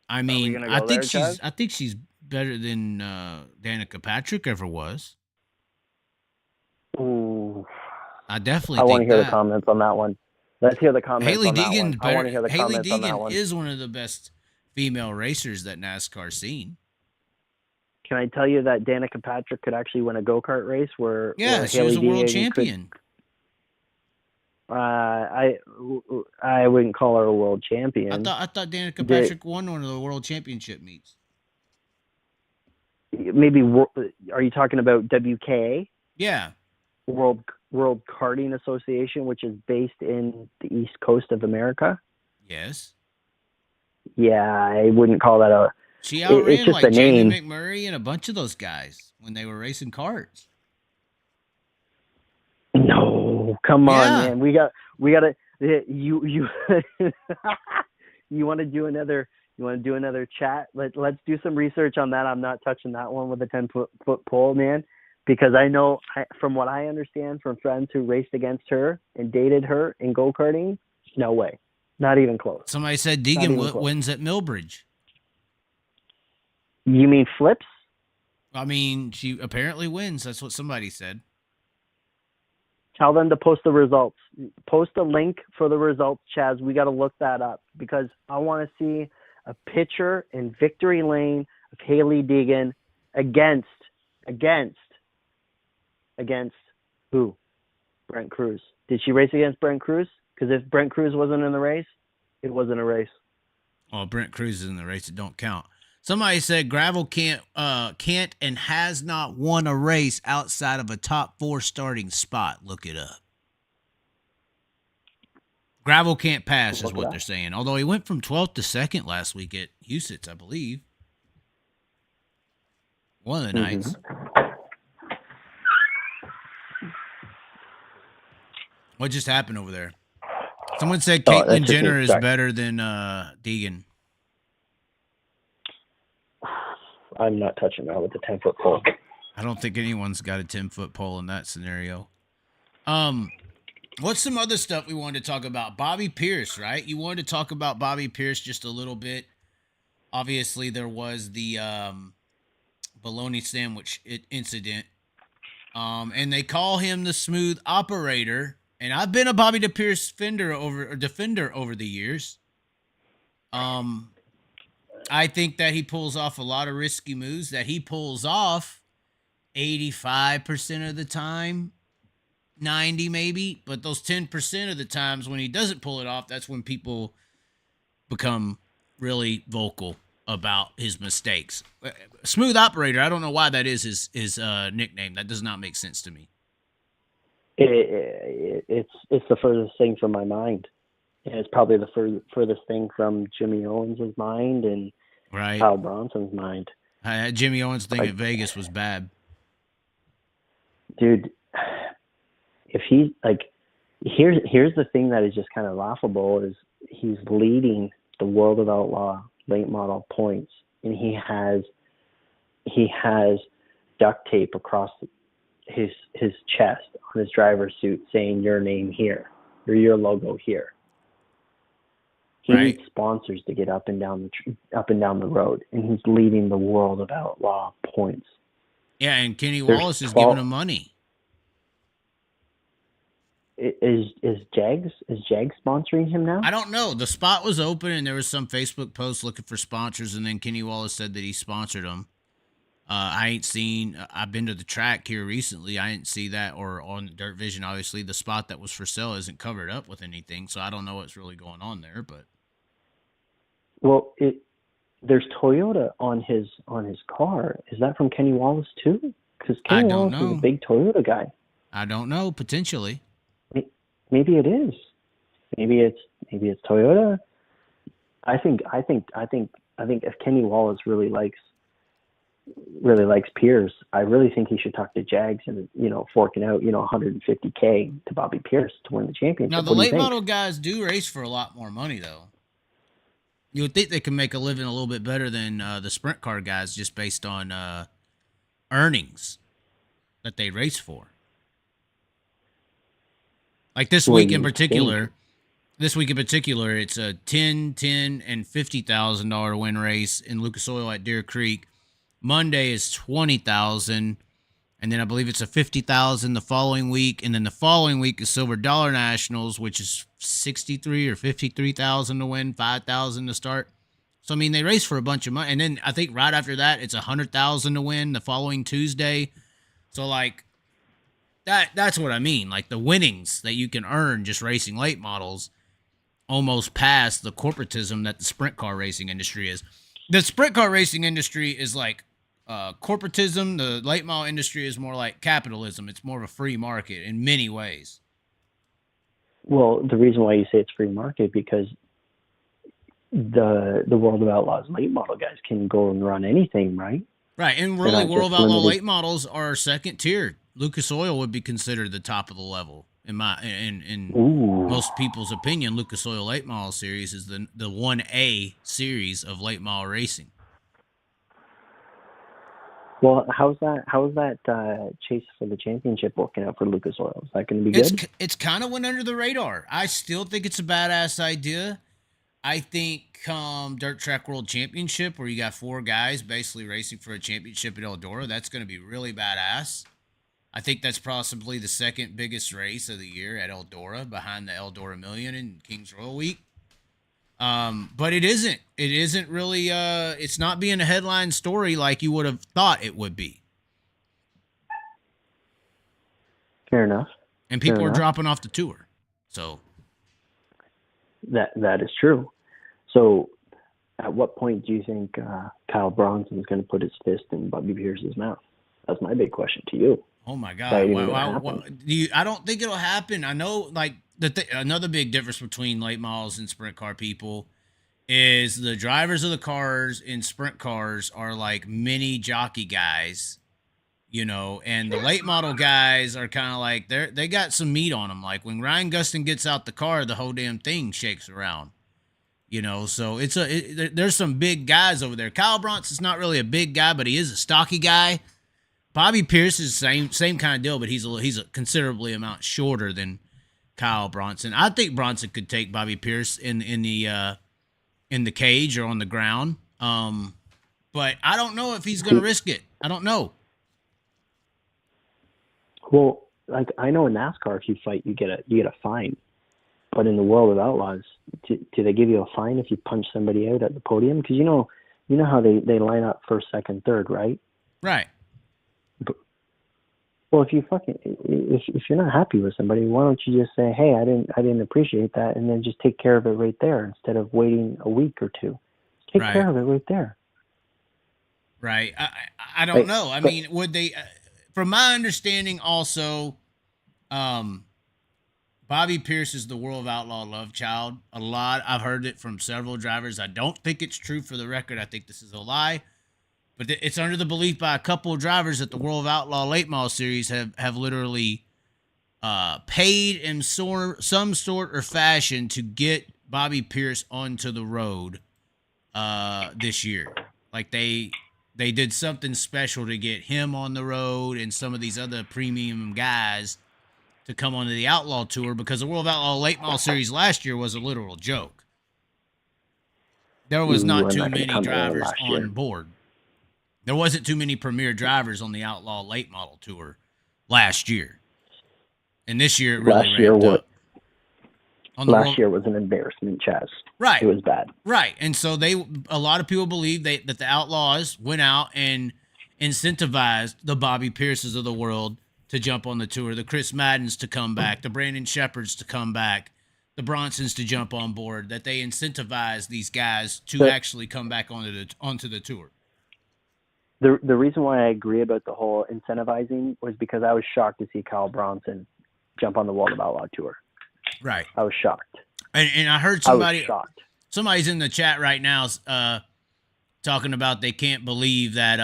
I mean, gonna I go think there, she's. Chaz? I think she's better than Danica Patrick ever was. Ooh, I definitely. I want to think hear that. the comments on that one. Let's hear the comments Haley on that Deegan. one. I want to hear the Haley comments on that Deegan one. is one of the best female racers that NASCAR's seen. Can I tell you that Danica Patrick could actually win a go-kart race where Yeah, she Haley was a world Deegan champion. I wouldn't call her a world champion. I thought Danica Patrick won one of the world championship meets. Maybe are you talking about WKA? Yeah. World Karting Association, which is based in the East Coast of America. Yes. Yeah, I wouldn't call that a. She outran it's just like a name. Jamie McMurray and a bunch of those guys when they were racing karts. No, come on, Yeah. man. We got to you you want to do another chat? Let's do some research on that. I'm not touching that one with a 10-foot pole, man, because I know from what I understand from friends who raced against her and dated her in go-karting, no way. Not even close. Somebody said Deegan wins at Millbridge. You mean flips? I mean, she apparently wins. That's what somebody said. Tell them to post the results. Post a link for the results, Chaz. We got to look that up because I want to see a picture in victory lane of Haley Deegan against who? Brent Cruz. Did she race against Brent Cruz? Because if Brent Cruz wasn't in the race, it wasn't a race. Well, Brent Cruz is in the race. It don't count. Somebody said Gravel can't and has not won a race outside of a top 4 starting spot. Look it up. Gravel can't pass is what they're saying. Although he went from 12th to 2nd last week at USAC, I believe. One of the nights. What just happened over there? Someone said Caitlyn Jenner is better than Deegan. I'm not touching that with the 10-foot pole. I don't think anyone's got a 10-foot pole in that scenario. What's some other stuff we wanted to talk about? Bobby Pierce, right? You wanted to talk about Bobby Pierce just a little bit. Obviously, there was the bologna sandwich incident. And they call him the smooth operator. And I've been a Bobby Pierce defender over the years. I think that he pulls off a lot of risky moves that he pulls off 85% of the time, 90 maybe, but those 10% of the times when he doesn't pull it off, that's when people become really vocal about his mistakes. Smooth operator, I don't know why that is his nickname. That does not make sense to me. It's the furthest thing from my mind. And it's probably the furthest thing from Jimmy Owens' mind and Kyle Bronson's mind. Jimmy Owens' thing at Vegas was bad. dude, if he's like, here's the thing that is just kind of laughable is he's leading the World of Outlaw late model points, and he has duct tape across his chest on his driver's suit saying your name here or your logo here. He Right. needs sponsors to get up and down the road, and he's leading the World of Outlaw points. Yeah, and Kenny There's Wallace is 12 giving him money. Is Jags sponsoring him now? I don't know. The spot was open, and there was some Facebook post looking for sponsors, and then Kenny Wallace said that he sponsored them. I ain't seen. I've been to the track here recently. I didn't see that, or on Dirt Vision. Obviously, the spot that was for sale isn't covered up with anything, so I don't know what's really going on there. But Well, there's Toyota on his car. Is that from Kenny Wallace too? Because I Kenny don't Wallace is know. a big Toyota guy. I don't know. Potentially. Maybe it is. Maybe it's Toyota. I think if Kenny Wallace really likes Pierce, I really think he should talk to Jags and forking out $150K to Bobby Pierce to win the championship. Now the What do you late think? model guys do race for a lot more money, though. You would think they can make a living a little bit better than the sprint car guys just based on earnings that they race for. Like this Well, week in you particular, it's a $10,000, $10,000, and $50,000 win race in Lucas Oil at Deer Creek. Monday is $20,000, and then I believe it's a $50,000 the following week, and then the following week is Silver Dollar Nationals, which is $63,000 or $53,000 to win, $5,000 to start. So I mean, they race for a bunch of money, and then I think right after that it's $100,000 to win the following Tuesday. So like that's what I mean. Like the winnings that you can earn just racing late models almost past the corporatism that the sprint car racing industry is. The sprint car racing industry is like corporatism. The late model industry is more like capitalism. It's more of a free market in many ways. Well, the reason why you say it's free market because the World of Outlaws late model guys can go and run anything, right? Right, and They're really, not World of just Outlaw limited. late models are second tier. Lucas Oil would be considered the top of the level in Ooh. most people's opinion. Lucas Oil late model series is the 1A series of late model racing. Well, how's that chase for the championship working out for Lucas Oil? Is that going to be good? It's kind of went under the radar. I still think it's a badass idea. I think Dirt Track World Championship, where you got 4 guys basically racing for a championship at Eldora, that's going to be really badass. I think that's possibly the second biggest race of the year at Eldora, behind the Eldora Million and Kings Royal Week. But it isn't. It isn't really. It's not being a headline story like you would have thought it would be. Fair enough. And people Fair are enough. dropping off the tour. So That is true. So, at what point do you think Kyle Bronson is going to put his fist in Bobby Pierce's mouth? That's my big question to you. oh my God. That ain't gonna Wow. happen. I don't think it'll happen. I know, like, another big difference between late models and sprint car people is the drivers of the cars in sprint cars are like mini jockey guys, and the late model guys are kind of like they got some meat on them. Like when Ryan Gustin gets out the car, the whole damn thing shakes around. So there's some big guys over there. Kyle Bronson's not really a big guy, but he is a stocky guy. Bobby Pierce is the same kind of deal, but he's a considerably amount shorter than Kyle Bronson. I think Bronson could take Bobby Pierce in the cage or on the ground. But I don't know if he's going to risk it. I don't know. Well, like I know in NASCAR, if you fight, you get a fine. But in the World of Outlaws, do they give you a fine if you punch somebody out at the podium? Because you know how they line up first, second, third, right? Right. Well, if you're not happy with somebody, why don't you just say, "Hey, I didn't appreciate that," and then just take care of it right there instead of waiting a week or two. Take Right. care of it right there. Right. I don't know. I mean, would they, from my understanding also, Bobby Pierce is the World of Outlaw love child. I've heard it from several drivers. I don't think it's true for the record. I think this is a lie. But it's under the belief by a couple of drivers that the World of Outlaw Late Model Series have literally paid in some sort or fashion to get Bobby Pierce onto the road this year. Like they did something special to get him on the road and some of these other premium guys to come onto the Outlaw Tour, because the World of Outlaw Late Model Series last year was a literal joke. There was not too many drivers on board. There wasn't too many premier drivers on the Outlaw Late Model Tour last year. And this year it really ramped up. Last year was an embarrassment, Chaz. Right. It was bad. Right. And so a lot of people believe that the Outlaws went out and incentivized the Bobby Pierces of the world to jump on the tour, the Chris Maddens to come back, the Brandon Shepherds to come back, the Bronsons to jump on board, that they incentivized these guys to actually come back onto the tour. The reason why I agree about the whole incentivizing was because I was shocked to see Kyle Bronson jump on the World of Outlaw Tour. Right. I was shocked. And I heard somebody's in the chat right now talking about they can't believe that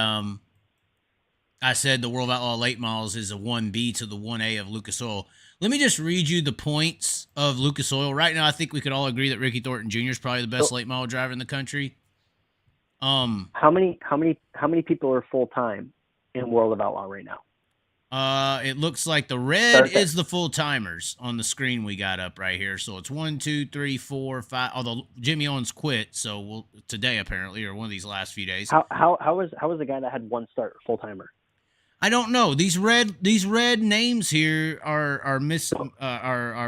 I said the World of Outlaw Late Models is a 1B to the 1A of Lucas Oil. Let me just read you the points of Lucas Oil. Right now, I think we could all agree that Ricky Thornton Jr. is probably the best late model driver in the country. How many people are full time in World of Outlaw right now? It looks like the red is the full timers on the screen we got up right here. So it's 1, 2, 3, 4, 5. Although Jimmy Owens quit, so today apparently, or one of these last few days. How was the guy that had one start full timer? I don't know. These red names here are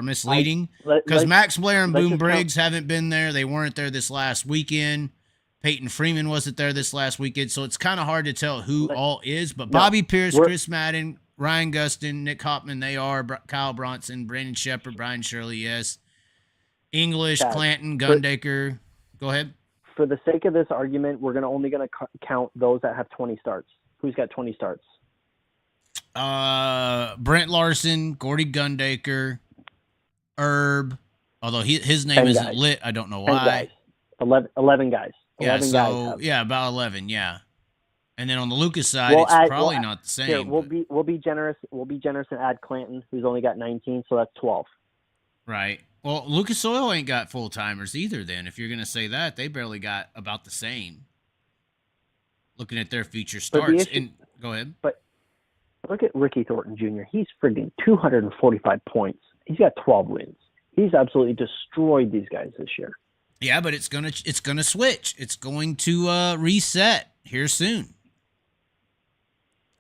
misleading, because Max Blair and Boom Briggs haven't been there. They weren't there this last weekend. Peyton Freeman wasn't there this last weekend, so it's kind of hard to tell who all is. But Bobby Pierce, Chris Madden, Ryan Gustin, Nick Hoffman, they are. Kyle Bronson, Brandon Shepard, Brian Shirley, yes. English, Chaz, Clanton, Gundaker. Go ahead. For the sake of this argument, we're only going to count those that have 20 starts. Who's got 20 starts? Brent Larson, Gordy Gundaker, Herb. Although his name isn't guys. Lit, I don't know why. 11 guys. Yeah, about 11. Yeah, and then on the Lucas side, it's probably not the same. Here, we'll be generous. We'll be generous and add Clanton, who's only got 19, so that's 12. Right. Well, Lucas Oil ain't got full timers either. Then, if you're gonna say that, they barely got about the same. Looking at their feature starts, go ahead. But look at Ricky Thornton Jr. He's friggin' 245 points. He's got 12 wins. He's absolutely destroyed these guys this year. Yeah, but it's gonna switch. It's going to reset here soon.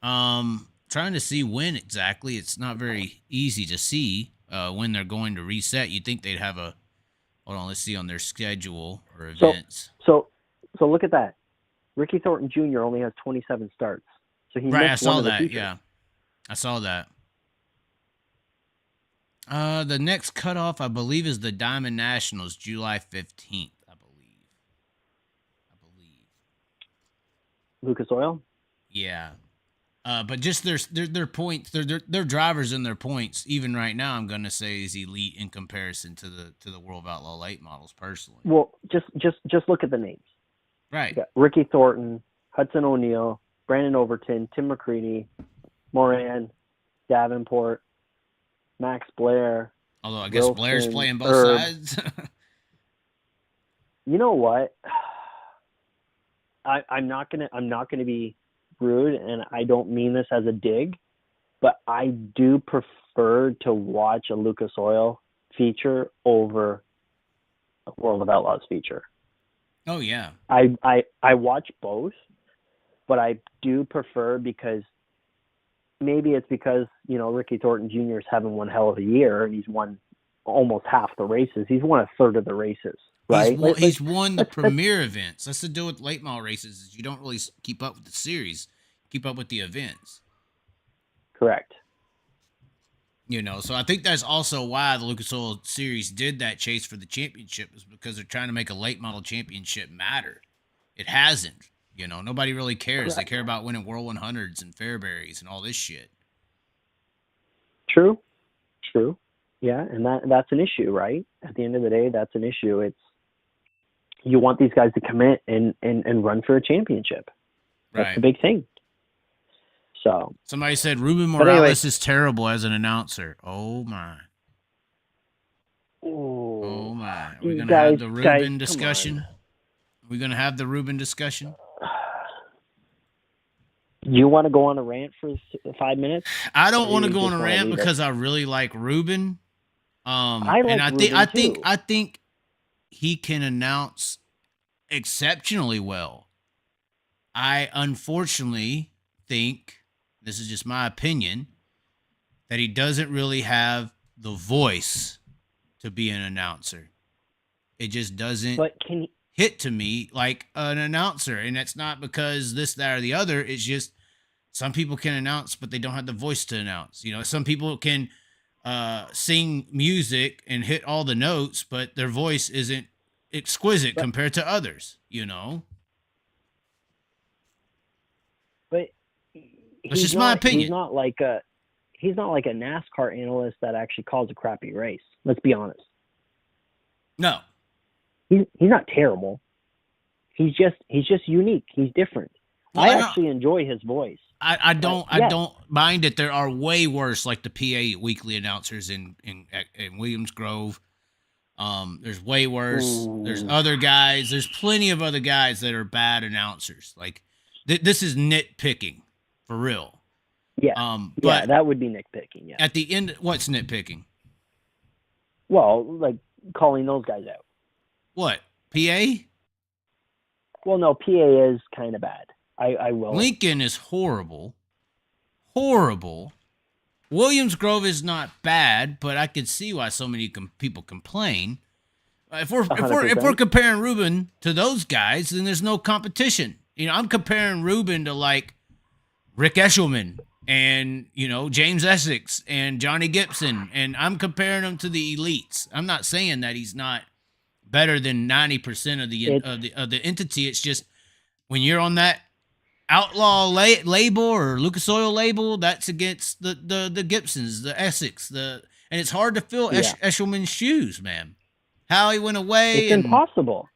Trying to see when exactly. It's not very easy to see when they're going to reset. You'd think they'd have a. Hold on, let's see on their schedule or events. So look at that. Ricky Thornton Jr. only has 27 starts. So he right. I saw that. Yeah, I saw that. The next cutoff, I believe, is the Diamond Nationals, July 15th, I believe. Lucas Oil? Yeah. But just their points, their drivers and their points, even right now, I'm going to say is elite in comparison to the World of Outlaw Late Models, personally. Well, just look at the names. Right. You got Ricky Thornton, Hudson O'Neill, Brandon Overton, Tim McCready, Moran, Davenport, Max Blair. Although I guess Wilson, Blair's playing both sides. You know what? I'm not gonna be rude, and I don't mean this as a dig, but I do prefer to watch a Lucas Oil feature over a World of Outlaws feature. Oh yeah. I watch both, but I do prefer, because maybe it's because, Ricky Thornton Jr. is having one hell of a year, and he's won almost half the races. He's won a third of the races, right? He's won the premier events. That's the deal with late model races, is you don't really keep up with the series, keep up with the events. Correct. So I think that's also why the Lucas Oil Series did that chase for the championship, is because they're trying to make a late model championship matter. It hasn't. Nobody really cares. Correct. They care about winning World 100s and Fairberries and all this shit. True. Yeah, and that's an issue, right? At the end of the day, that's an issue. It's, you want these guys to commit and run for a championship. That's the big thing. So somebody said Ruben Morales is terrible as an announcer. Oh my. Oh my. We're going to have the Ruben discussion. We're going to have the Ruben discussion. You want to go on a rant for 5 minutes? I don't want to go on a rant because I really like Ruben. I think he can announce exceptionally well. I unfortunately think, this is just my opinion, that he doesn't really have the voice to be an announcer. It just doesn't hit to me like an announcer. And that's not because this, that, or the other. It's just some people can announce, but they don't have the voice to announce. You know, some people can sing music and hit all the notes, but their voice isn't exquisite compared to others, you know? But that's just my opinion. He's not like a NASCAR analyst that actually calls a crappy race. Let's be honest. No. He's not terrible. He's just unique. He's different. Well, I actually enjoy his voice. I don't mind it. There are way worse, like the PA weekly announcers in Williams Grove. There's way worse. Ooh. There's other guys. There's plenty of other guys that are bad announcers. Like this is nitpicking for real. Yeah. But that would be nitpicking. Yeah. At the end, what's nitpicking? Well, like calling those guys out. What? PA? Well, no, PA is kind of bad. I will. Lincoln is horrible. Horrible. Williams Grove is not bad, but I could see why so many people complain. If we're comparing Ruben to those guys, then there's no competition. You know, I'm comparing Ruben to like Rick Eshelman and, you know, James Essex and Johnny Gibson, and I'm comparing them to the elites. I'm not saying that he's not better than 90% of the entity. It's just when you're on that outlaw label or Lucas Oil label, that's against the Gibsons, the Essex, and it's hard to fill Eshelman's shoes, man. How he went away. It's impossible.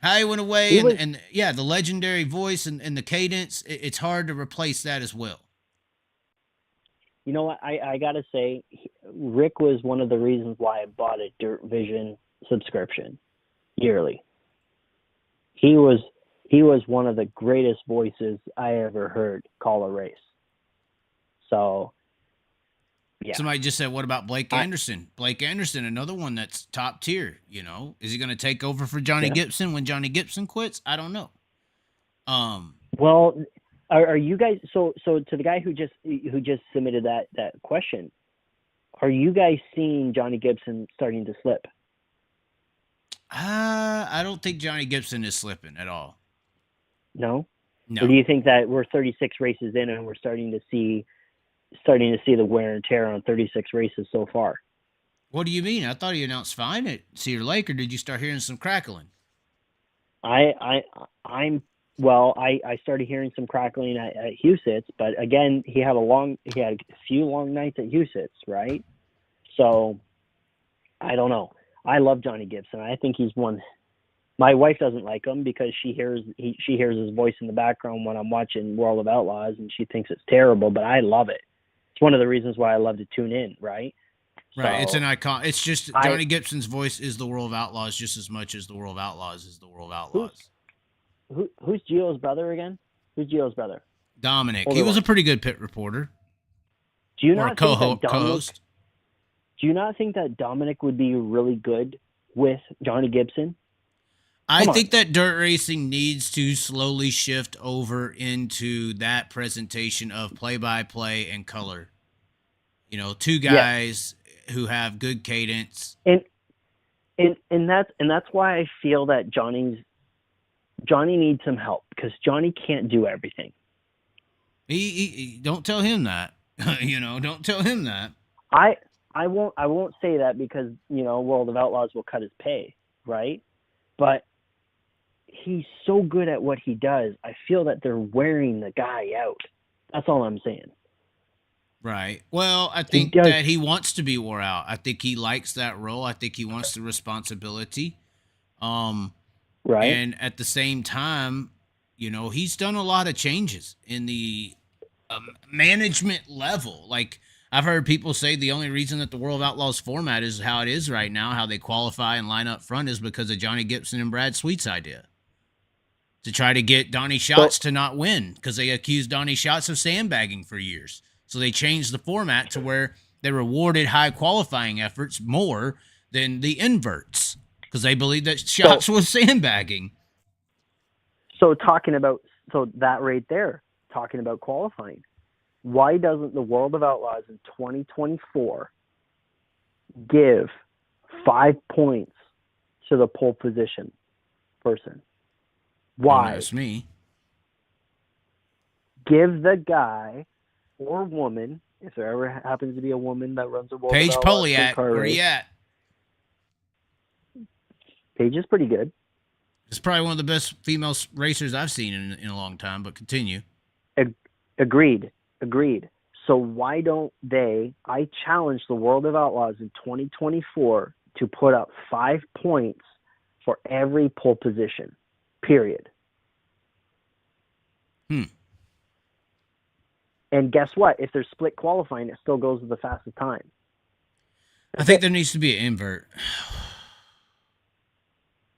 How he went away and the legendary voice and the cadence, it's hard to replace that as well. You know what? I got to say, Rick was one of the reasons why I bought a Dirt Vision subscription yearly. He was one of the greatest voices I ever heard call a race. So, yeah. Somebody just said, what about Blake Anderson? Blake Anderson, another one that's top tier, you know. Is he going to take over for Johnny Gibson when Johnny Gibson quits? I don't know. Well, are you guys so to the guy who just submitted that question, are you guys seeing Johnny Gibson starting to slip? I don't think Johnny Gibson is slipping at all. No? No. Or do you think that we're 36 races in and we're starting to see the wear and tear on 36 races so far? What do you mean? I thought he announced fine at Cedar Lake, or did you start hearing some crackling? I started hearing some crackling at Huset's, but again, he had a few long nights at Huset's, right? So I don't know. I love Johnny Gibson. I think he's one. My wife doesn't like him because she hears his voice in the background when I'm watching World of Outlaws, and she thinks it's terrible. But I love it. It's one of the reasons why I love to tune in. Right. Right. It's an icon. It's just Johnny Gibson's voice is the World of Outlaws just as much as the World of Outlaws is the World of Outlaws. Who's Gio's brother again? Who's Gio's brother? Dominic. He was a pretty good pit reporter. Do you not co-host? Do you not think that Dominic would be really good with Johnny Gibson? I think that dirt racing needs to slowly shift over into that presentation of play-by-play and color. You know, two guys who have good cadence. And that's why I feel that Johnny needs some help, because Johnny can't do everything. He don't tell him that. You know, don't tell him that. I won't say that because, you know, World of Outlaws will cut his pay, right? But he's so good at what he does. I feel that they're wearing the guy out. That's all I'm saying. Right. Well, I think that he wants to be wore out. I think he likes that role. I think he wants the responsibility. Right. And at the same time, You know, he's done a lot of changes in the management level. Like, I've heard people say the only reason that the World of Outlaws format is how it is right now, how they qualify and line up front, is because of Johnny Gibson and Brad Sweet's idea to try to get Donnie Schatz to not win, because they accused Donnie Schatz of sandbagging for years. So they changed the format to where they rewarded high qualifying efforts more than the inverts, because they believed that Schatz was sandbagging. So that right there, talking about qualifying, why doesn't the World of Outlaws in 2024 give 5 points to the pole position person? Why? That's me. Give the guy or woman, if there ever happens to be a woman that runs a World Paige of Outlaws Poliak, car where race. you at? Paige is pretty good. It's probably one of the best female racers I've seen in a long time, but continue. Agreed. So why don't I challenge the World of Outlaws in 2024 to put up 5 points for every pole position, period. And guess what? If there's split qualifying, it still goes to the fastest time. I think there needs to be an invert.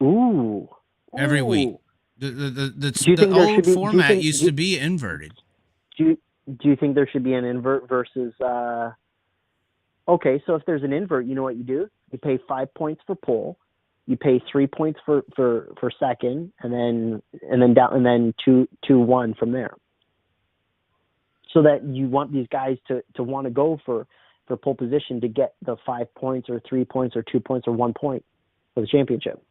Ooh. Every week. The old format used to be inverted. Do you think there should be an invert versus okay, so if there's an invert, you know what you do? You pay 5 points for pole, you pay 3 points for second, and then 2-1 from there. So that you want these guys to want to go for pole position to get the 5 points or 3 points or 2 points or 1 point for the championship.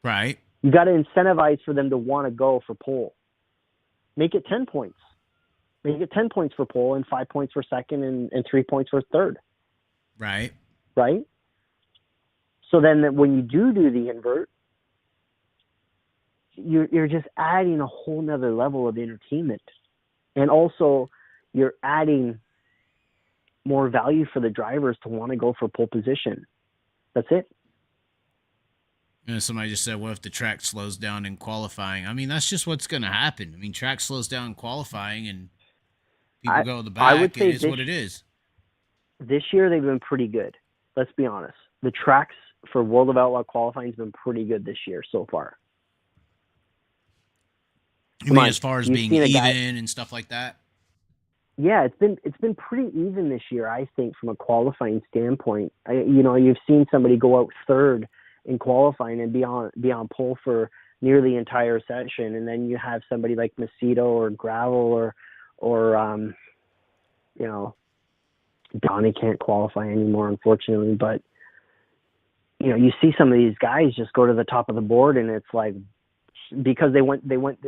Right. You got to incentivize for them to want to go for pole. Make it 10 points. Make it 10 points for pole and 5 points for second and 3 points for third. Right. Right? So then when you do the invert, you're just adding a whole nother level of entertainment. And also you're adding more value for the drivers to want to go for pole position. That's it. You know, somebody just said, what if the track slows down in qualifying? I mean, that's just what's going to happen. I mean, track slows down in qualifying and people go to the back. It is what it is. This year, they've been pretty good. Let's be honest. The tracks for World of Outlaw qualifying has been pretty good this year so far. You mean as far as being even and stuff like that? Yeah, it's been pretty even this year, I think, from a qualifying standpoint. You've seen somebody go out third in qualifying and be on pole for nearly the entire session, and then you have somebody like Macedo or Gravel or Donnie can't qualify anymore, unfortunately, but you see some of these guys just go to the top of the board, and it's like, because they went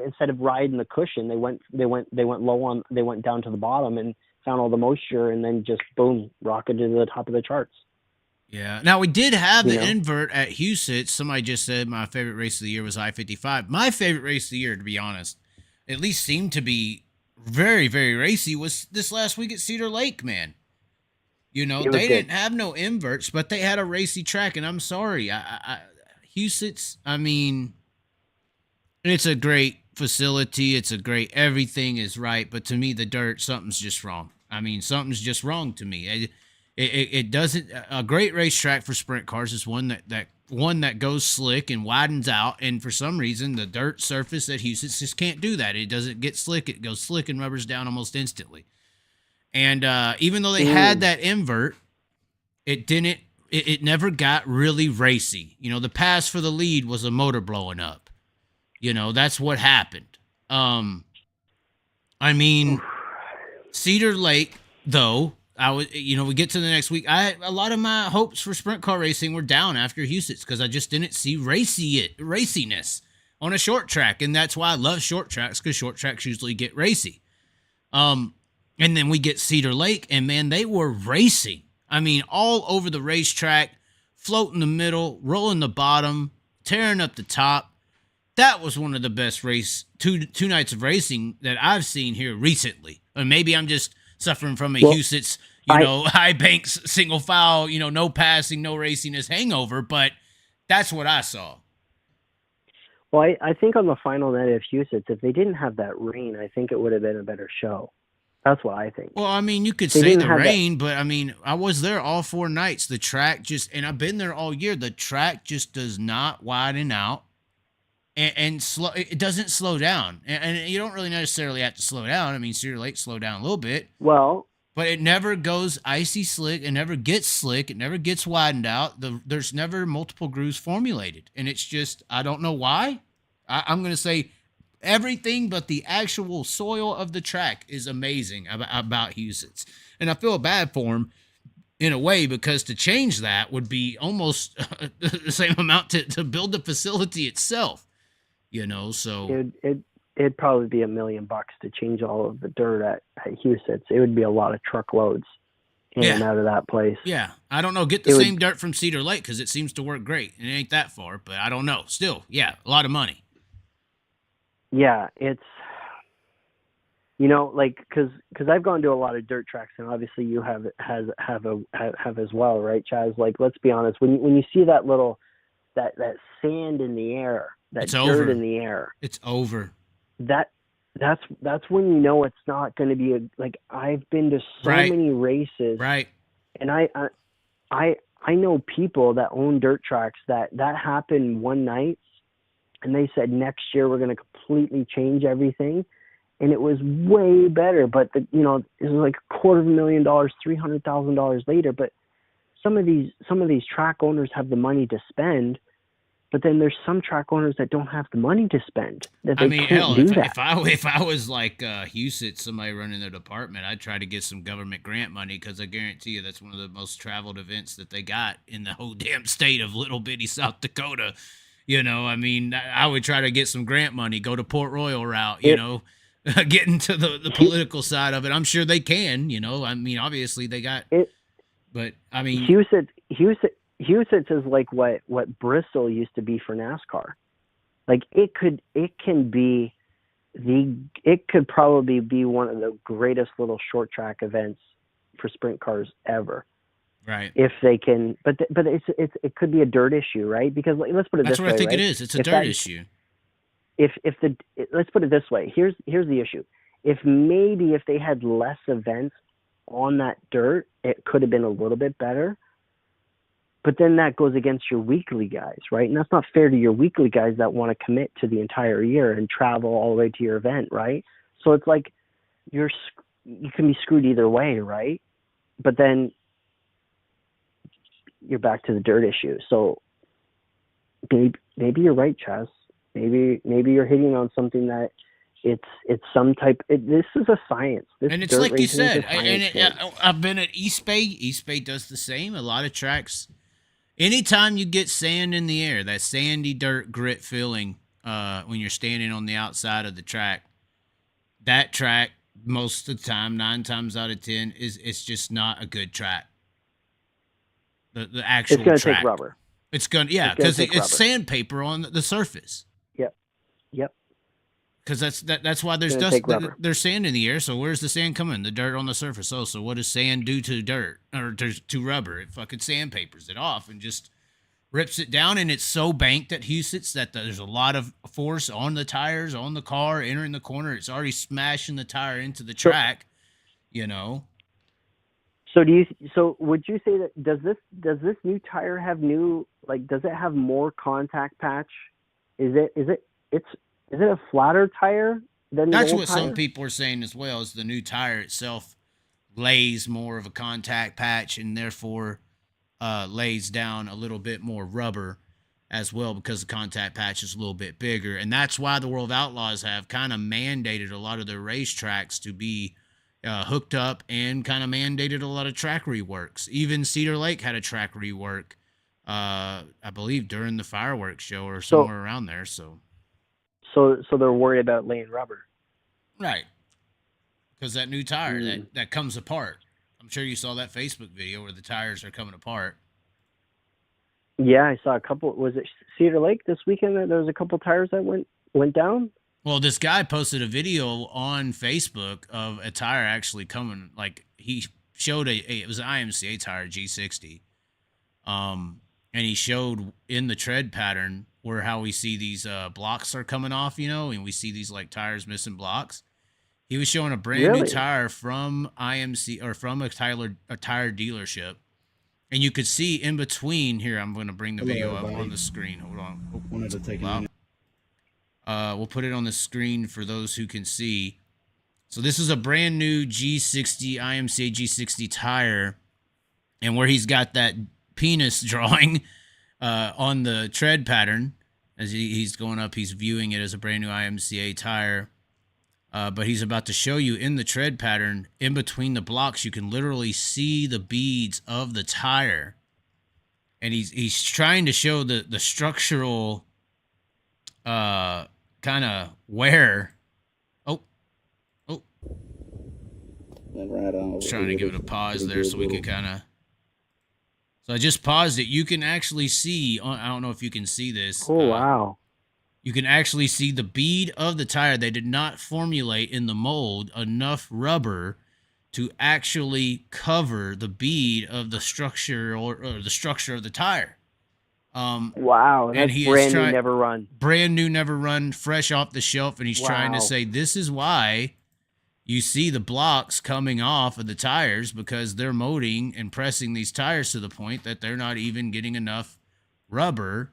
instead of riding the cushion, they went down to the bottom and found all the moisture, and then just boom, rocketed to the top of the charts. Yeah. Now, we did have the invert at Huset's. Somebody just said my favorite race of the year was I-55. My favorite race of the year, to be honest, at least seemed to be very, very racy, was this last week at Cedar Lake, man. They didn't have no inverts, but they had a racy track, and I'm sorry. Huset's, I mean, it's a great facility. It's a great, everything is right, but to me, the dirt, something's just wrong. I mean, something's just wrong to me. It doesn't. A great racetrack for sprint cars is one that goes slick and widens out, and for some reason the dirt surface at Houston just can't do that. It doesn't get slick. It goes slick and rubbers down almost instantly. And even though they had that invert, it didn't. It never got really racy. The pass for the lead was a motor blowing up. That's what happened. I mean, Cedar Lake though. We get to the next week. A lot of my hopes for sprint car racing were down after Huset's because I just didn't see raciness on a short track, and that's why I love short tracks, because short tracks usually get racy. And then we get Cedar Lake, and man, they were racing. I mean, all over the racetrack, floating the middle, rolling the bottom, tearing up the top. That was one of the best two nights of racing that I've seen here recently. Or maybe I'm just suffering from a Huset's, high banks, single file, no passing, no raciness hangover, but that's what I saw. Well, I think on the final night of Houston, if they didn't have that rain, I think it would have been a better show. That's what I think. Well, I mean, you could They say didn't the have that- rain, but I mean, I was there all 4 nights. The track just, and I've been there all year. The track just does not widen out, and slow. It doesn't slow down, and you don't really necessarily have to slow down. I mean, Cedar Lake slowed down a little bit, Well, but it never goes icy slick. It never gets slick. It never gets widened out. There's never multiple grooves formulated, and it's just, I don't know why. I'm gonna say everything but the actual soil of the track is amazing about Houston's. And I feel bad for him in a way, because to change that would be almost the same amount to build the facility itself, so. it'd probably be $1 million to change all of the dirt at Houston's. It would be a lot of truckloads in and out of that place. Yeah. I don't know. Get the same dirt from Cedar Lake, because it seems to work great. It ain't that far, but I don't know. Still, yeah, a lot of money. Yeah, it's, because I've gone to a lot of dirt tracks, and obviously you have as well, right, Chaz? Like, let's be honest, when you see that little that sand in the air, that dirt in the air, it's over. That's when you know it's not going to be I've been to so many races, right? And I know people that own dirt tracks that happened one night. And they said next year we're going to completely change everything, and it was way better. But it was like $250,000, $300,000 later. But some of these track owners have the money to spend, but then there's some track owners that don't have the money to spend. That they can't do that. If I was like Houston, somebody running their department, I'd try to get some government grant money, because I guarantee you that's one of the most traveled events that they got in the whole damn state of little bitty South Dakota. I mean, I would try to get some grant money, go to Port Royal route, get into the political side of it. I'm sure they can, I mean, obviously they got it, but I mean, Houston is like what Bristol used to be for NASCAR. Like it could probably be one of the greatest little short track events for sprint cars ever. Right. If they can, but it could be a dirt issue, right? Because let's put it this way. That's what I think right? it is. It's a dirt issue. Let's put it this way. Here's the issue. If they had less events on that dirt, it could have been a little bit better. But then that goes against your weekly guys, right? And that's not fair to your weekly guys that want to commit to the entire year and travel all the way to your event, right? So it's like you can be screwed either way, right? But then you're back to the dirt issue. So maybe you're right, Chaz. Maybe you're hitting on something that it's some type. This is a science. And it's like you said. I've been at East Bay. East Bay does the same. A lot of tracks. Anytime you get sand in the air, that sandy dirt grit feeling when you're standing on the outside of the track, that track most of the time, 9 times out of 10, it's just not a good track. The actual it's going to track. take rubber. It's going because it's sandpaper on the surface. Yep. Because that's why there's dust. There's sand in the air. So where's the sand coming? The dirt on the surface. Oh, so what does sand do to dirt or to rubber? It fucking sandpapers it off and just rips it down. And it's so banked at Houston's that there's a lot of force on the tires, on the car, entering the corner. It's already smashing the tire into the track. So would you say that does this new tire have does it have more contact patch? Is it a flatter tire than the That's old what tire? some people are saying as well, is the new tire itself lays more of a contact patch and therefore lays down a little bit more rubber as well, because the contact patch is a little bit bigger. And that's why the World Outlaws have kind of mandated a lot of their racetracks to be hooked up, and kind of mandated a lot of track reworks. Even Cedar Lake had a track rework, I believe, during the fireworks show or somewhere around there. So they're worried about laying rubber, right? Because that new tire that comes apart. I'm sure you saw that Facebook video where the tires are coming apart. Yeah, I saw a couple. Was it Cedar Lake this weekend that there was a couple tires that went down? Well, this guy posted a video on Facebook of a tire actually coming. Like, he showed it was an IMCA tire, G60. and he showed in the tread pattern where how we see these blocks are coming off, and we see these like tires missing blocks. He was showing a brand new tire from IMC or from a tire dealership, and you could see in between here. I'm going to bring the video up on the screen. Hold on. Wanted to take a minute. We'll put it on the screen for those who can see. So this is a brand new G60 IMCA G60 tire, and where he's got that penis drawing on the tread pattern as he's going up, he's viewing it as a brand new IMCA tire. But he's about to show you in the tread pattern, in between the blocks, you can literally see the beads of the tire. And he's trying to show the structural kind of wear. Oh. Right on. Trying to give it a pause there so we could kind of. So I just paused it. You can actually see, I don't know if you can see this. Oh, wow. You can actually see the bead of the tire. They did not formulate in the mold enough rubber to actually cover the bead of the structure or the structure of the tire. Wow, that's brand new, never run. Brand new, never run, fresh off the shelf. And he's trying to say, this is why you see the blocks coming off of the tires, because they're molding and pressing these tires to the point that they're not even getting enough rubber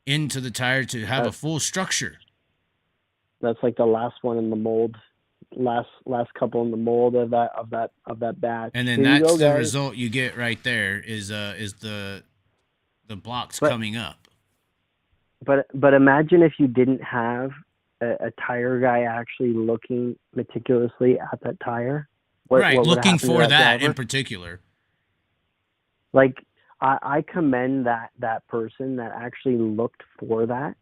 into the tire to have a full structure. That's like the last one in the mold, last couple in the mold of that batch. And then that's the result you get right there is the blocks coming up. But imagine if you didn't have a tire guy actually looking meticulously at that tire. What looking for that in particular. Like, I commend that person that actually looked for that,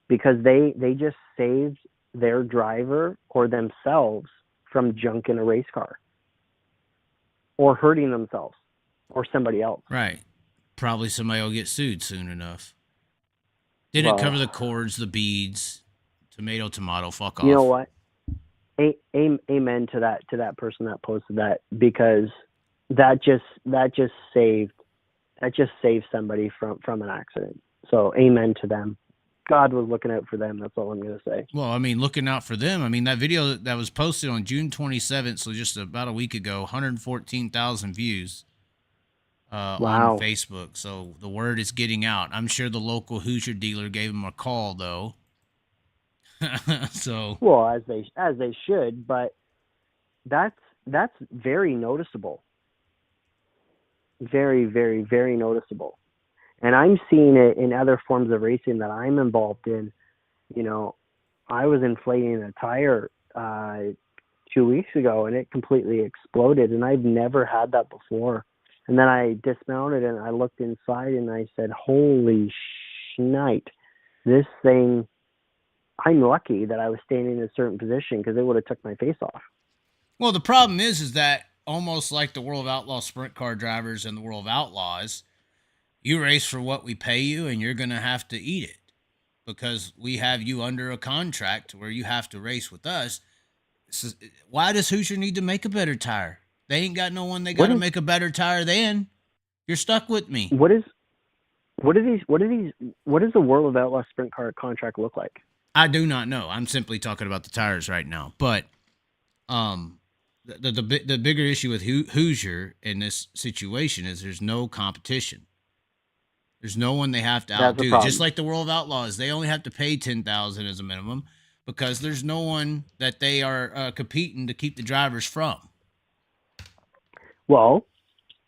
because they just saved their driver or themselves from junk in a race car or hurting themselves or somebody else. Right. Probably somebody will get sued soon enough. Didn't cover the cords, the beads, tomato, fuck off. You know what? Amen to that person that posted that, because that just saved somebody from an accident. So amen to them. God was looking out for them. That's all I'm going to say. Well, I mean, looking out for them. I mean, that video that was posted on June 27th, so just about a week ago, 114,000 views on Facebook. So the word is getting out. I'm sure the local Hoosier dealer gave him a call, though. So well, as they should, but that's very noticeable. Very, very, very noticeable. And I'm seeing it in other forms of racing that I'm involved in. You know, I was inflating a tire 2 weeks ago, and it completely exploded, and I've never had that before. And then I dismounted, and I looked inside, and I said, holy shite, this thing, I'm lucky that I was standing in a certain position, because it would have took my face off. Well, the problem is that almost like the World of Outlaw sprint car drivers and the World of Outlaws, you race for what we pay you, and you're going to have to eat it because we have you under a contract where you have to race with us. Why does Hoosier need to make a better tire? They ain't got no one they got to make a better tire than. You're stuck with me. What does the World of Outlaw sprint car contract look like? I do not know. I'm simply talking about the tires right now. But the bigger issue with Hoosier in this situation is there's no competition. There's no one they have to outdo. Just like the World of Outlaws, they only have to pay $10,000 as a minimum because there's no one that they are competing to keep the drivers from. Well,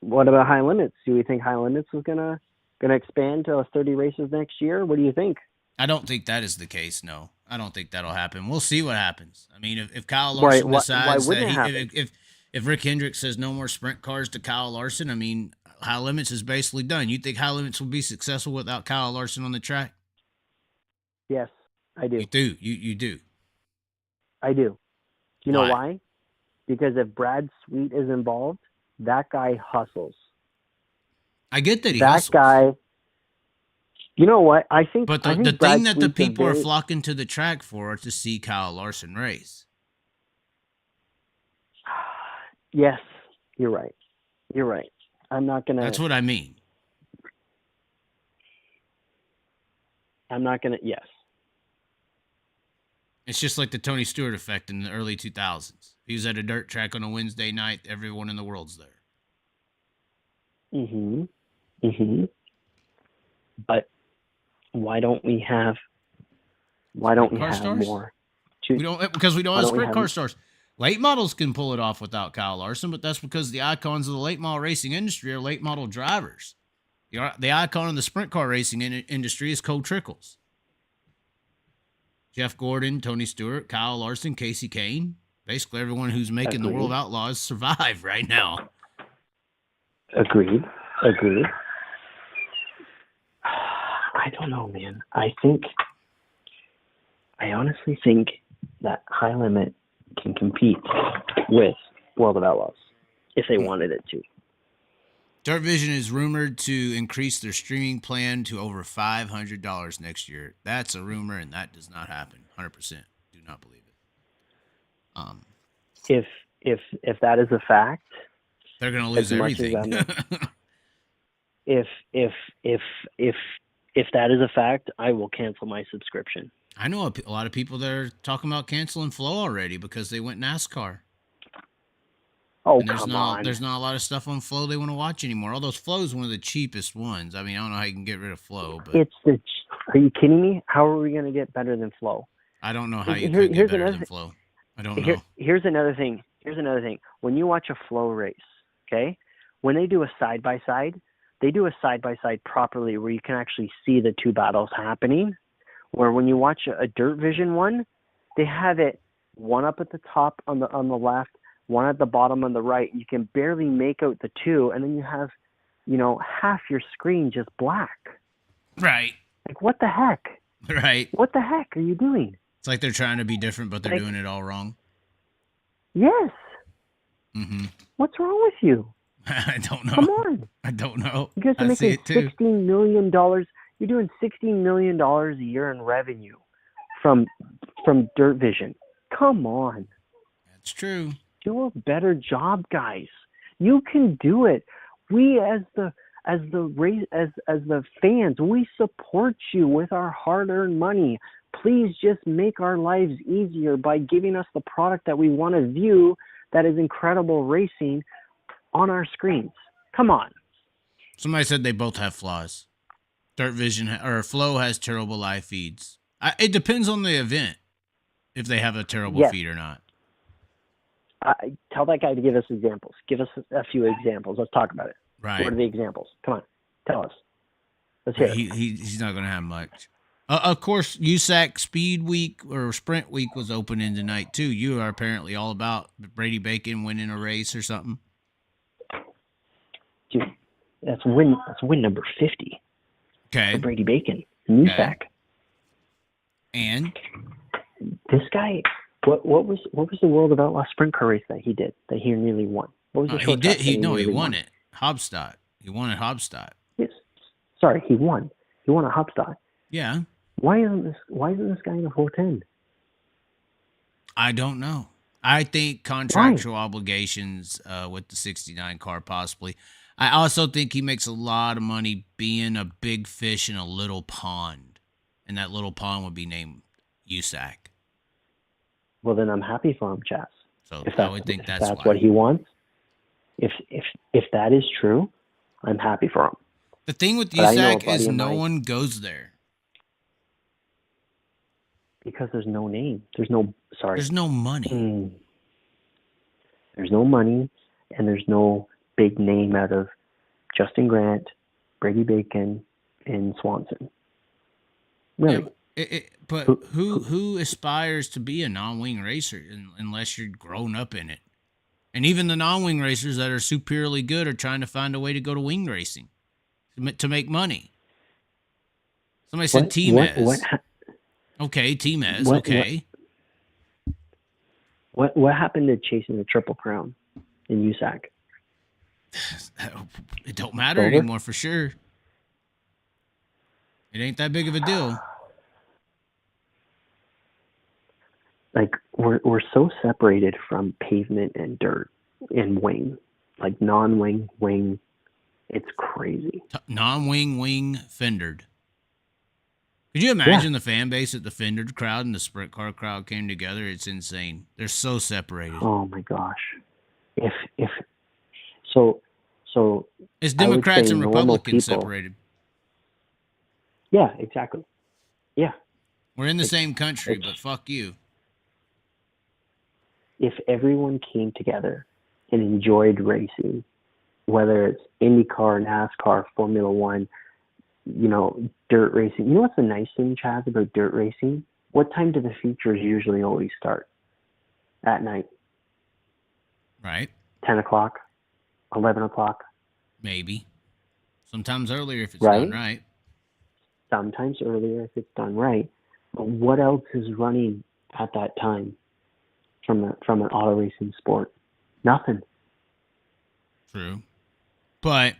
what about High Limits? Do we think High Limits is gonna expand to 30 races next year? What do you think? I don't think that is the case. No, I don't think that'll happen. We'll see what happens. I mean, if Kyle Larson decides that if Rick Hendricks says no more sprint cars to Kyle Larson, I mean, High Limits is basically done. You think High Limits will be successful without Kyle Larson on the track? Yes, I do. You do. You do. I do. You know why? Because if Brad Sweet is involved, that guy hustles. I get that he hustles. That guy. You know what? I think. But the thing that the people are flocking to the track for are to see Kyle Larson race. Yes, you're right. You're right. I'm not gonna. That's what I mean. I'm not gonna. Yes. It's just like the Tony Stewart effect in the early 2000s. He was at a dirt track on a Wednesday night. Everyone in the world's there. But why don't we have stars? more? Because we don't have sprint car have... stars. Late models can pull it off without Kyle Larson, but that's because the icons of the late model racing industry are late model drivers. The icon of the sprint car racing industry is Cole Trickles. Jeff Gordon, Tony Stewart, Kyle Larson, Casey Kane. Basically, everyone who's making the World Outlaws survive right now. Agreed. I don't know, man. I honestly think that High Limit can compete with World of Outlaws if they wanted it to. Dirt Vision is rumored to increase their streaming plan to over $500 next year. That's a rumor, and that does not happen. 100%. Do not believe it. If that is a fact, they're going to lose everything. If that is a fact, I will cancel my subscription. I know a lot of people that are talking about canceling Flow already because they went NASCAR. Oh, and come on. There's not a lot of stuff on Flow they want to watch anymore. Although Flow is one of the cheapest ones. I mean, I don't know how you can get rid of Flow, but are you kidding me? How are we going to get better than Flow? I don't know how you could get better than Flow. I don't know. Here's another thing. When you watch a Flow race, okay, when they do a side-by-side, they do a side-by-side properly where you can actually see the two battles happening. Where when you watch a Dirt Vision one, they have it one up at the top on the left, one at the bottom on the right. You can barely make out the two, and then you have, half your screen just black. Right. Like, what the heck? Right. What the heck are you doing? It's like they're trying to be different, but they're doing it all wrong. Yes. Mm-hmm. What's wrong with you? I don't know. Come on. I don't know. You guys are making $16 million. You're doing $16 million a year in revenue from Dirt Vision. Come on. That's true. Do a better job, guys. You can do it. We as the fans, we support you with our hard-earned money. Please just make our lives easier by giving us the product that we want to view that is incredible racing on our screens. Come on. Somebody said they both have flaws. Dirt Vision or Flow has terrible live feeds. It depends on the event if they have a terrible feed or not. Tell that guy to give us examples. Give us a few examples. Let's talk about it. Right. What are the examples? Come on. Tell us. Let's hear it. He's not going to have much. Of course, USAC Speed Week or Sprint Week was opening tonight, too. You are apparently all about Brady Bacon winning a race or something. Dude, that's win number 50. Okay. For Brady Bacon in USAC. And? This guy, what was the World of Outlaw sprint car race that he did, that he nearly won? What was the short track? He won it. Hobstadt. He won at Hobstadt. Yes. Sorry, he won. He won at Hobstadt. Yeah. Why isn't this guy in a 410? I don't know. I think contractual obligations with the 69 car possibly. I also think he makes a lot of money being a big fish in a little pond. And that little pond would be named USAC. Well, then I'm happy for him, Chaz. So I would think that's why. What he wants. If that is true, I'm happy for him. The thing with USAC is no one goes there. Because there's no name. There's no money. There's no money, and there's no big name out of Justin Grant, Brady Bacon, and Swanson. Really? Yeah, but who aspires to be a non-wing racer unless you're grown up in it? And even the non-wing racers that are superiorly good are trying to find a way to go to wing racing to make money. Somebody said T-Mez. Okay, T-Mez. Okay. What happened to chasing the Triple Crown in USAC? It don't matter anymore for sure. It ain't that big of a deal. Like we're so separated from pavement and dirt and wing, like non-wing, wing. It's crazy. Non-wing, wing, fendered. Could you imagine the fan base at the Fender crowd and the sprint car crowd came together? It's insane. They're so separated. Oh my gosh. If so It's Democrats and Republicans people, separated. Yeah, exactly. Yeah. We're in the same country, but fuck you. If everyone came together and enjoyed racing, whether it's IndyCar, NASCAR, Formula One, dirt racing. You know what's the nice thing, Chaz, about dirt racing? What time do the features usually always start? At night. Right. 10 o'clock, 11 o'clock. Maybe. Sometimes earlier if it's right? done right. Sometimes earlier if it's done right. But what else is running at that time from an auto racing sport? Nothing. True. But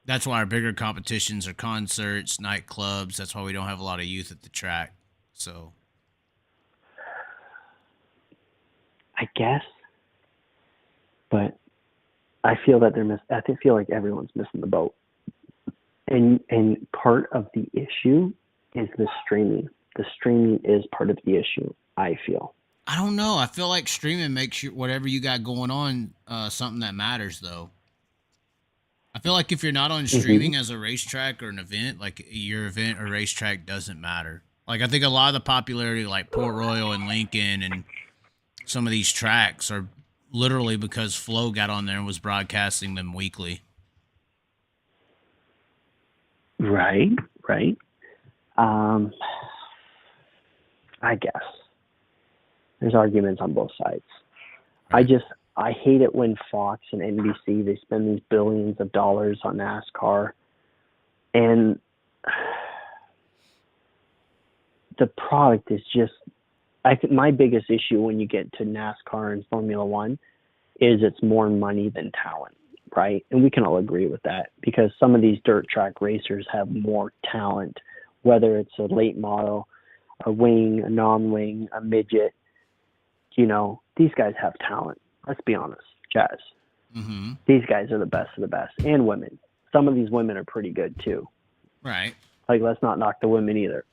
that's why our bigger competitions are concerts, nightclubs. That's why we don't have a lot of youth at the track. So I guess. But I feel that I feel like everyone's missing the boat. And part of the issue is the streaming. The streaming is part of the issue, I feel. I don't know. I feel like streaming makes whatever you got going on something that matters, though. I feel like if you're not on streaming as a racetrack or an event, like your event or racetrack doesn't matter. Like I think a lot of the popularity, like Port Royal and Lincoln and some of these tracks are literally because Flo got on there and was broadcasting them weekly. Right. I guess. There's arguments on both sides. Right. I hate it when Fox and NBC, they spend these billions of dollars on NASCAR. And the product is just, I think my biggest issue when you get to NASCAR and Formula One is it's more money than talent, right? And we can all agree with that because some of these dirt track racers have more talent, whether it's a late model, a wing, a non-wing, a midget. These guys have talent. Let's be honest, Chaz. Mm-hmm. These guys are the best of the best, and women. Some of these women are pretty good too. Right. Like, let's not knock the women either.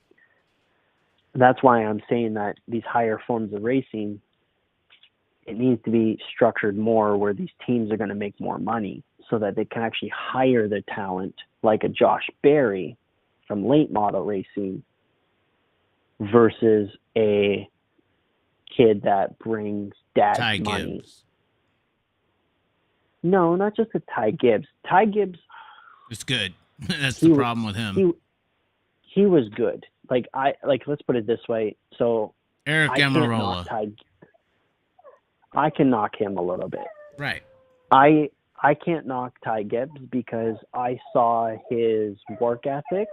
That's why I'm saying that these higher forms of racing, it needs to be structured more where these teams are going to make more money so that they can actually hire the talent like a Josh Berry from late model racing versus a kid that brings dad's Ty money. Gibbs. No, not just a Ty Gibbs. Ty Gibbs. It's good. That's the problem with him. He was good. Let's put it this way. So Eric Amarola. I can knock him a little bit. Right. I can't knock Ty Gibbs because I saw his work ethic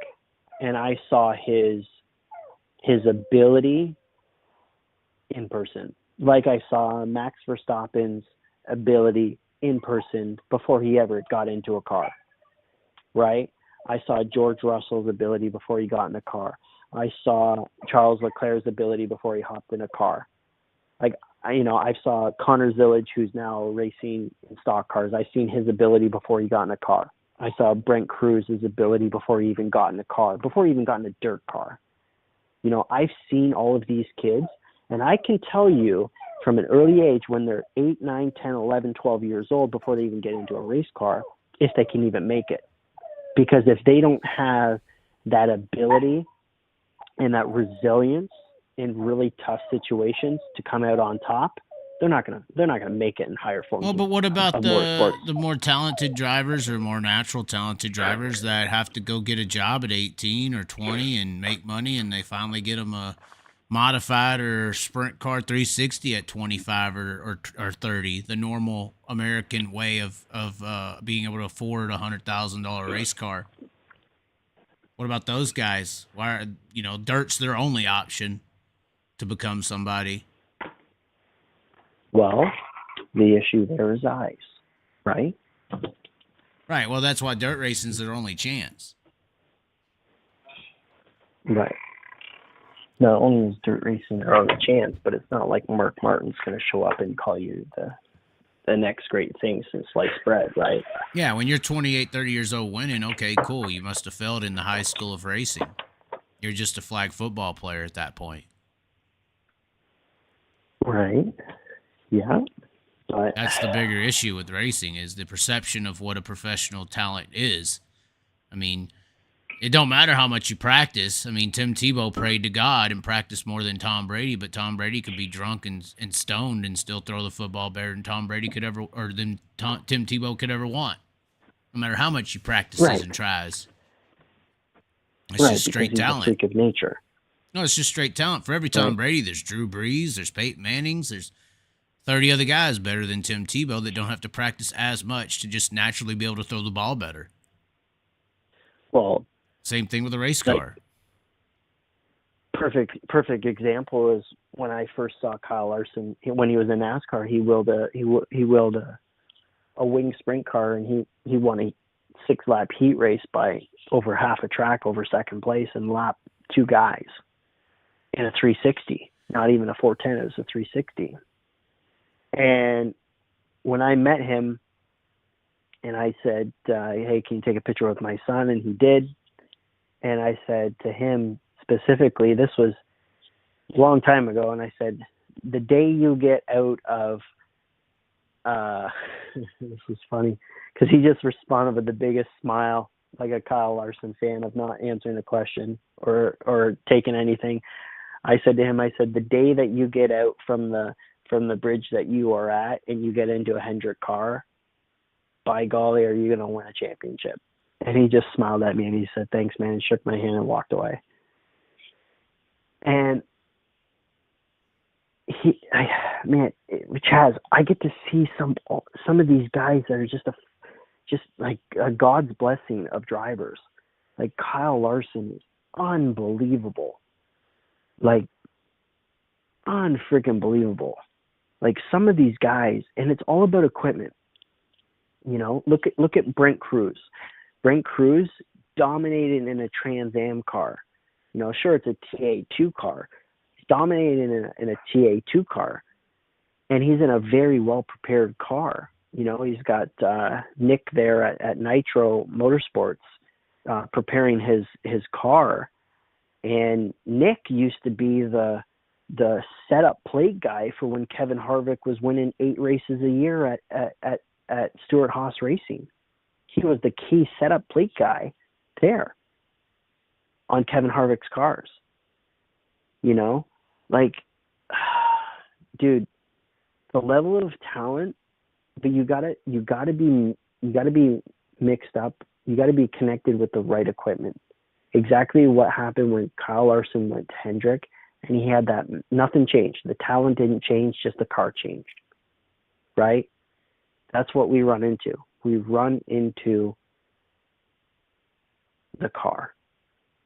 and I saw his ability in person. Like I saw Max Verstappen's ability in person before he ever got into a car. Right? I saw George Russell's ability before he got in a car. I saw Charles Leclerc's ability before he hopped in a car. I saw Connor Zillage, who's now racing in stock cars. I seen his ability before he got in a car. I saw Brent Cruz's ability before he even got in a car, before he even got in a dirt car. I've seen all of these kids, and I can tell you from an early age when they're 8, 9, 10, 11, 12 years old before they even get into a race car, if they can even make it. Because if they don't have that ability and that resilience in really tough situations to come out on top, they're not gonna make it in higher forms. Well, but what about the more talented drivers or more natural talented drivers that have to go get a job at 18 or 20 and make money, and they finally get them a modified or sprint car 360 at 25 or 30, the normal American way of being able to afford a $100,000 race car? What about those guys? Why are, dirt's their only option to become somebody? Well, the issue there is eyes, right? Right. Well, that's why dirt racing's their only chance. Right. Not only is dirt racing their only chance, but it's not like Mark Martin's going to show up and call you the next great thing since sliced bread, right? Yeah, when you're 28, 30 years old winning, okay, cool. You must have failed in the high school of racing. You're just a flag football player at that point. Right. Yeah. But That's the bigger issue with racing, is the perception of what a professional talent is. I mean, it don't matter how much you practice. I mean, Tim Tebow prayed to God and practiced more than Tom Brady, but Tom Brady could be drunk and stoned and still throw the football better than Tom Brady could ever, or than Tim Tebow could ever want. No matter how much he practices and tries. It's just straight talent. He's a freak of nature. No, it's just straight talent. For every Tom Brady, there's Drew Brees, there's Peyton Mannings, there's 30 other guys better than Tim Tebow that don't have to practice as much to just naturally be able to throw the ball better. Well, same thing with a race car. Perfect example is when I first saw Kyle Larson when he was in NASCAR. He willed a wing sprint car, and he won a 6-lap heat race by over half a track over second place and lapped 2 guys in a 360. Not even a 410, it was a 360. And when I met him, and I said, hey, can you take a picture with my son? And he did. And I said to him specifically, this was a long time ago, and I said, the day you get out of, this was funny, because he just responded with the biggest smile, like a Kyle Larson fan, of not answering the question or taking anything. I said to him, the day that you get out from the bridge that you are at and you get into a Hendrick car, by golly, are you going to win a championship? And he just smiled at me and he said, thanks, man, and shook my hand and walked away. And Chaz, I get to see some of these guys that are just like a God's blessing of drivers. Like Kyle Larson is unbelievable. Like, unfreaking believable. Like some of these guys, and it's all about equipment. You know, look at Brent Cruz. Brent Cruz dominated in a Trans Am car. You know, sure, it's a TA2 car. He's dominated in a TA2 car, and he's in a very well prepared car. You know, he's got Nick there at Nitro Motorsports preparing his car, and Nick used to be the setup plate guy for when Kevin Harvick was winning 8 races a year at Stewart Haas Racing. He was the key setup plate guy there on Kevin Harvick's cars. You know, like, dude, the level of talent, but you gotta be mixed up. You gotta be connected with the right equipment. Exactly what happened when Kyle Larson went to Hendrick, and he had that. Nothing changed. The talent didn't change, just the car changed. Right? That's what we run into. We run into the car.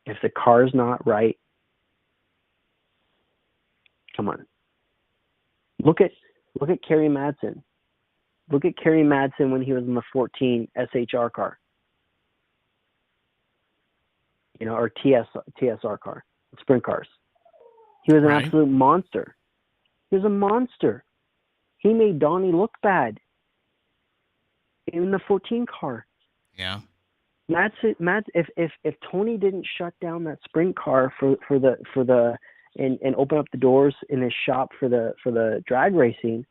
If the car's not right, come on. Look at Kerry Madsen. Look at Kerry Madsen when he was in the 14 SHR car. You know, or TSR car, sprint cars. He was an absolute monster. He was a monster. He made Donnie look bad in the 14 car. Yeah. Matt, if Tony didn't shut down that sprint car for the and open up the doors in his shop for the drag racing,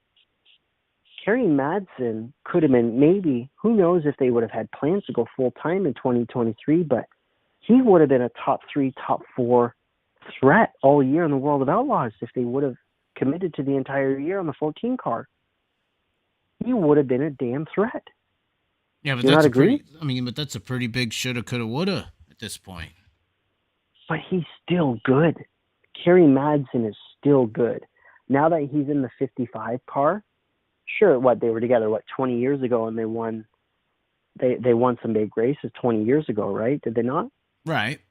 Kerry Madsen could have been, maybe, who knows if they would have had plans to go full time in 2023, but he would have been a top 3, top 4 threat all year in the World of Outlaws if they would have committed to the entire year on the 14 car. He would have been a damn threat. Yeah, but that's that's a pretty big shoulda, coulda, woulda at this point. But he's still good. Kerry Madsen is still good. Now that he's in the 55 car, sure, they were together, 20 years ago, and they won some big races 20 years ago, right? Did they not? Right.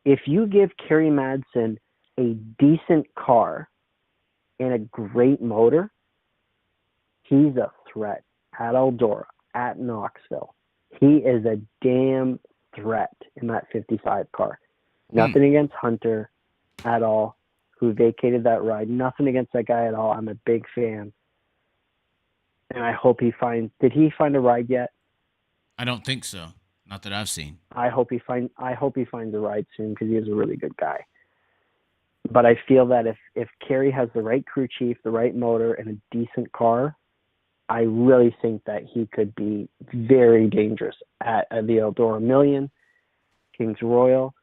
If you give Kerry Madsen a decent car and a great motor, he's a threat at Eldora, at Knoxville. He is a damn threat in that 55 car. Nothing against Hunter at all, who vacated that ride. Nothing against that guy at all. I'm a big fan. And I hope did he find a ride yet? I don't think so. Not that I've seen. I hope he finds a ride soon because he is a really good guy. But I feel that if Kerry has the right crew chief, the right motor, and a decent car, I really think that he could be very dangerous at the Eldora Million, Kings Royal,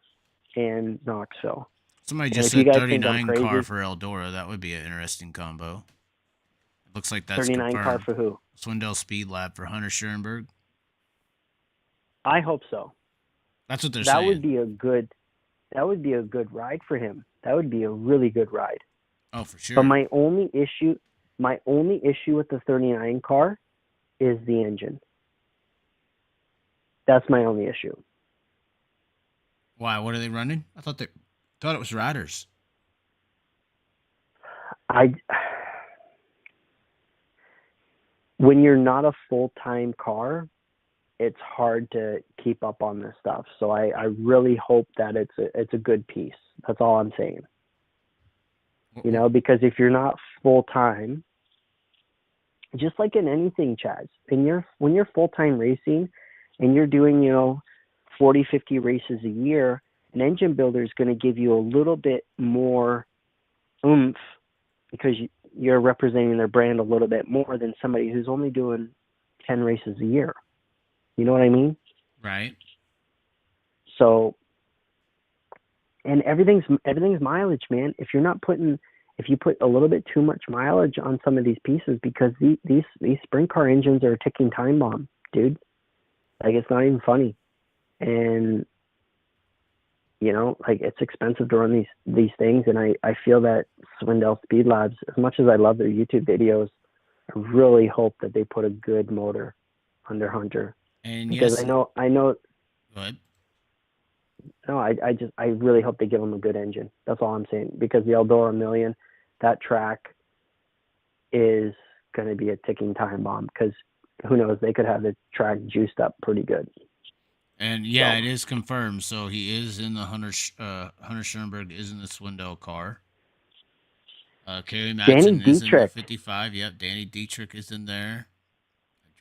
and Knoxville. Somebody And just if you said guys think 39 I'm crazy- car for Eldora. That would be an interesting combo. It looks like that's 39 confirmed. car for who? Swindell Speed Lab for Hunter Schoenberg. I hope so. That's what they're That saying. would be a good ride for him. That would be a really good ride. Oh, for sure. But my only issue with the 39 car is the engine. That's my only issue. Why? What are they running? I thought it was Riders. When you're not a full-time car, it's hard to keep up on this stuff. So I really hope that it's a good piece. That's all I'm saying. You know, because if you're not full-time, just like in anything, Chaz, when you're full-time racing and you're doing, 40, 50 races a year, an engine builder is going to give you a little bit more oomph because you're representing their brand a little bit more than somebody who's only doing 10 races a year. You know what I mean? Right. So, and everything's mileage, man. If you put a little bit too much mileage on some of these pieces, because these sprint car engines are a ticking time bomb, dude. Like, it's not even funny. And, it's expensive to run these things. And I feel that Swindell Speed Labs, as much as I love their YouTube videos, I really hope that they put a good motor under Hunter. And because yes, I know. Go ahead. No, I really hope they give them a good engine. That's all I'm saying. Because the Eldora Million, that track is going to be a ticking time bomb. Because who knows, they could have the track juiced up pretty good. And yeah, it is confirmed. So he is in the Hunter Schoenberg is in the Swindell car. Kerry Madsen is in the 55. Yep, Danny Dietrich is in there.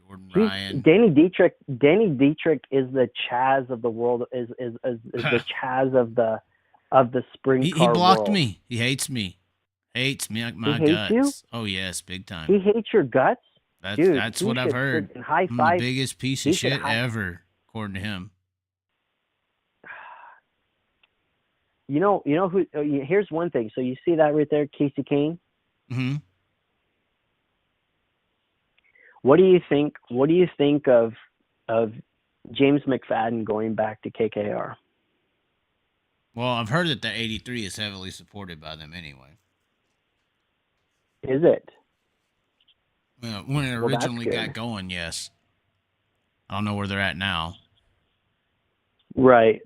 Jordan Ryan. Danny Dietrich is the Chaz of the world. Is the Chaz of the sprint car He blocked world. me. He hates me. Hates me like my He hates guts. you? Oh yes, big time. He hates your guts. Dude, That's he what I've should heard. freaking high I'm five. the biggest piece he of should shit high- ever, according to him. You know who? Here's one thing. So you see that right there, Casey Kane. Mm-hmm. What do you think? What do you think of James McFadden going back to KKR? Well, I've heard that the 83 is heavily supported by them anyway. Is it? Well, when it Well, that's originally good. got going, yes. I don't know where they're at now. Right.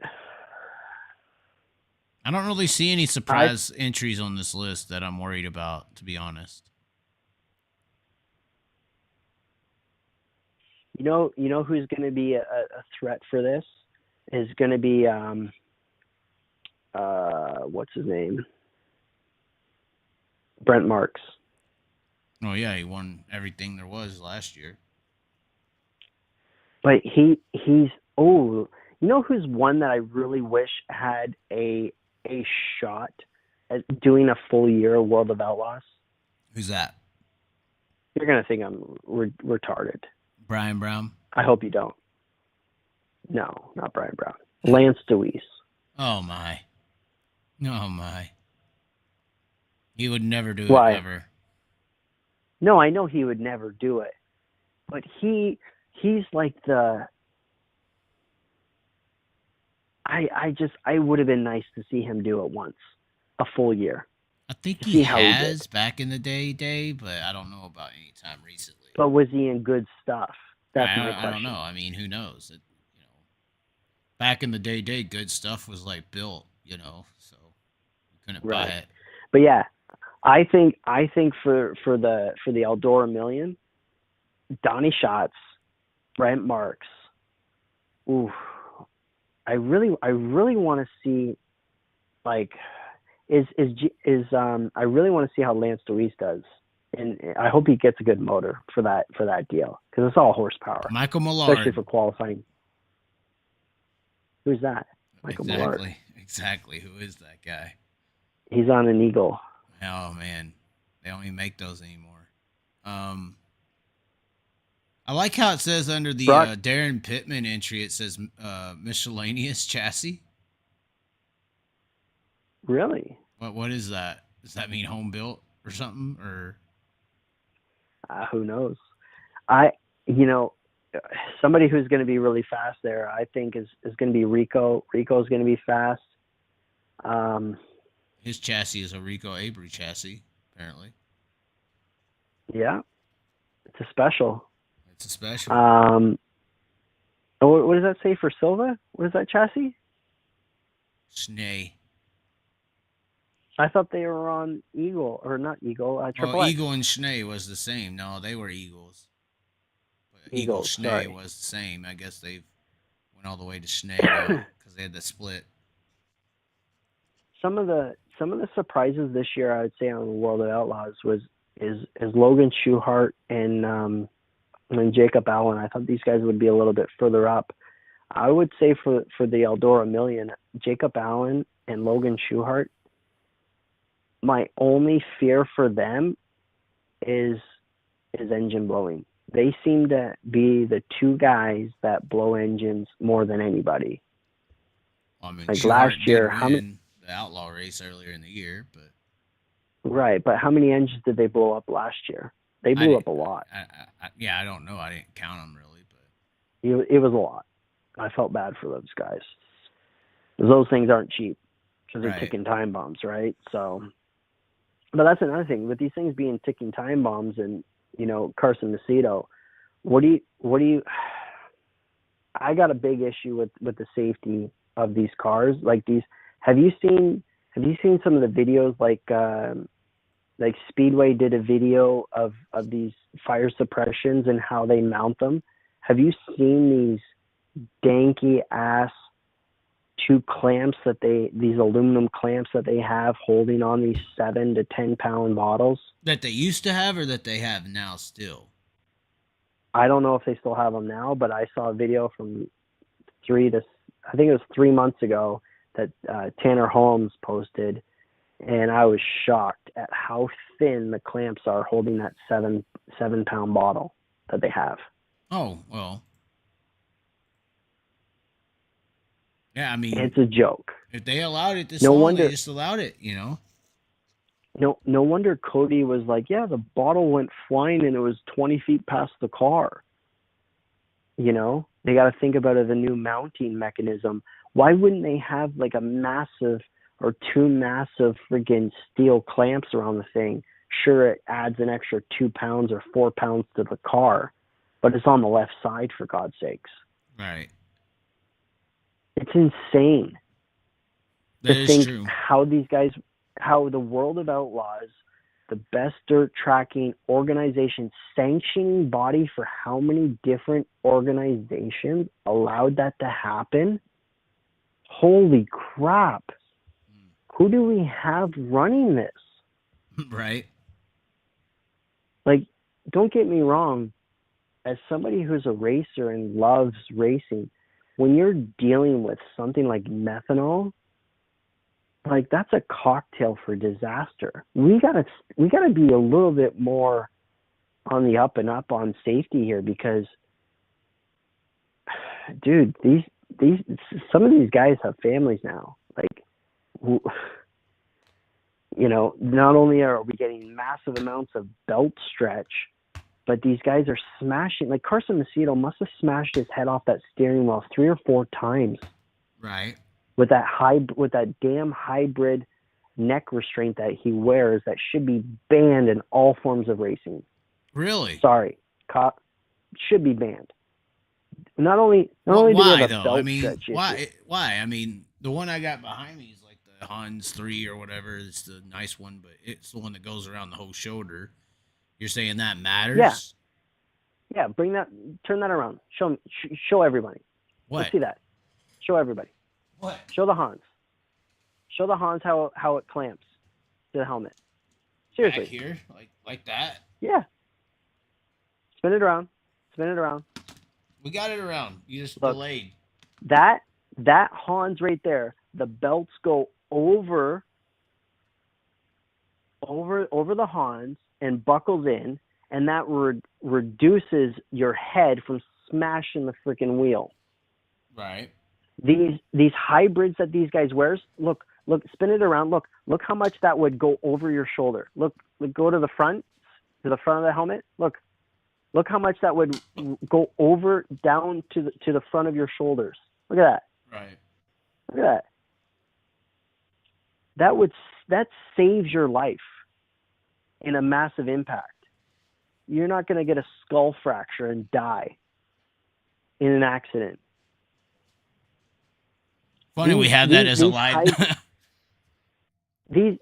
I don't really see any surprise entries on this list that I'm worried about, to be honest. You know who's going to be a threat for this is going to be what's his name? Brent Marks. Oh yeah, he won everything there was last year. But he's you know who's one that I really wish had a shot at doing a full year of World of Outlaws? Who's that? You're gonna think I'm retarded. Brian Brown. I hope you don't. No, not Brian Brown. Lance Deweese. Oh my. Oh my. He would never do Why? it ever. No, I know he would never do it, but he's like the. I would have been nice to see him do it once, a full year. I think See he how he has did. back in the day, but I don't know about any time recently. But was he in good stuff? That's my question. I don't know. I mean, who knows? Back in the day, good stuff was like built, so you couldn't buy Right. it. But yeah, I think for the Eldora Million, Donnie Schatz, Brent Marks. Ooh, I really want to see, like, I really want to see how Lance Deweese does, and I hope he gets a good motor for that deal because it's all horsepower, Michael Millard. especially for qualifying. Who's that? Michael Millard. Exactly. Who is that guy? He's on an Eagle. Oh man, they don't even make those anymore. I like how it says under the Darren Pittman entry, it says miscellaneous chassis. Really? What is that? Does that mean home built or something? Or who knows? Somebody who's going to be really fast there, I think, is going to be Rico. Rico's going to be fast. His chassis is a Rico Avery chassis, apparently. Yeah, it's a special. It's a special. What does that say for Silva? What is that chassis? Schnee. I thought they were on Eagle, or not Eagle. Triple X. Eagle and Schnee was the same. No, they were Eagles. But Eagle Schnee sorry. was the same. I guess they went all the way to Schnee because they had the split. Some of the surprises this year, I would say, on the World of Outlaws is Logan Schuchart and Jacob Allen. I thought these guys would be a little bit further up. I would say for the Eldora Million, Jacob Allen and Logan Schuchart, my only fear for them is engine blowing. They seem to be the two guys that blow engines more than anybody. I mean, like last year, how many the Outlaw race earlier in the year, but right. But how many engines did they blow up last year? They blew up a lot. I don't know. I didn't count them really, but it was a lot. I felt bad for those guys. Those things aren't cheap because they're ticking time bombs, right? So, but that's another thing with these things being ticking time bombs, and Carson Macedo. What do you? I got a big issue with the safety of these cars. Like these, have you seen some of the videos like Speedway did a video of these fire suppressions and how they mount them? Have you seen these danky ass two clamps these aluminum clamps that they have holding on these 7 to 10 pound bottles? That they used to have or that they have now still? I don't know if they still have them now, but I saw a video from 3 months ago that Tanner Holmes posted, and I was shocked at how thin the clamps are holding that 7 pound bottle that they have. Oh, well. Yeah, I mean, it's a joke. If they allowed it this long, they just allowed it, No wonder Cody was like, yeah, the bottle went flying and it was 20 feet past the car. They got to think about it as a new mounting mechanism. Why wouldn't they have like a massive or 2 massive friggin' steel clamps around the thing? Sure, it adds an extra 2 pounds or 4 pounds to the car, but it's on the left side, for God's sakes. Right. It's insane. That is true. How these guys, how the World of Outlaws, the best dirt tracking organization, sanctioning body for how many different organizations allowed that to happen? Holy crap. Who do we have running this? Right. Like, don't get me wrong. As somebody who's a racer and loves racing, when you're dealing with something like methanol, like that's a cocktail for disaster. We gotta be a little bit more on the up and up on safety here, because, dude, these some of these guys have families now. Like, not only are we getting massive amounts of belt stretch, but these guys are smashing. Like Carson Macedo must have smashed his head off that steering wheel 3 or 4 times. Right. With that damn hybrid neck restraint that he wears that should be banned in all forms of racing. Really? Sorry, should be banned. Not only do we have a belt stretch issue. Why? I mean, the one I got behind me is like the Hans 3 or whatever. It's the nice one, but it's the one that goes around the whole shoulder. You're saying that matters? Yeah. Turn that around. Show everybody. What? Let's see that. Show everybody. What? Show the Hans. Show the Hans how it clamps to the helmet. Seriously. Back here, like that. Yeah. Spin it around. We got it around. You just Look, delayed. That that Hans right there, the belts go over the Hans and buckles in, and that reduces your head from smashing the freaking wheel. Right. These hybrids that these guys wears, look, spin it around. Look how much that would go over your shoulder. Look, go to the front of the helmet. Look how much that would go over down to the front of your shoulders. Look at that. Right. Look at that. That saves your life in a massive impact. You're not going to get a skull fracture and die in an accident. Funny we have that as a line. These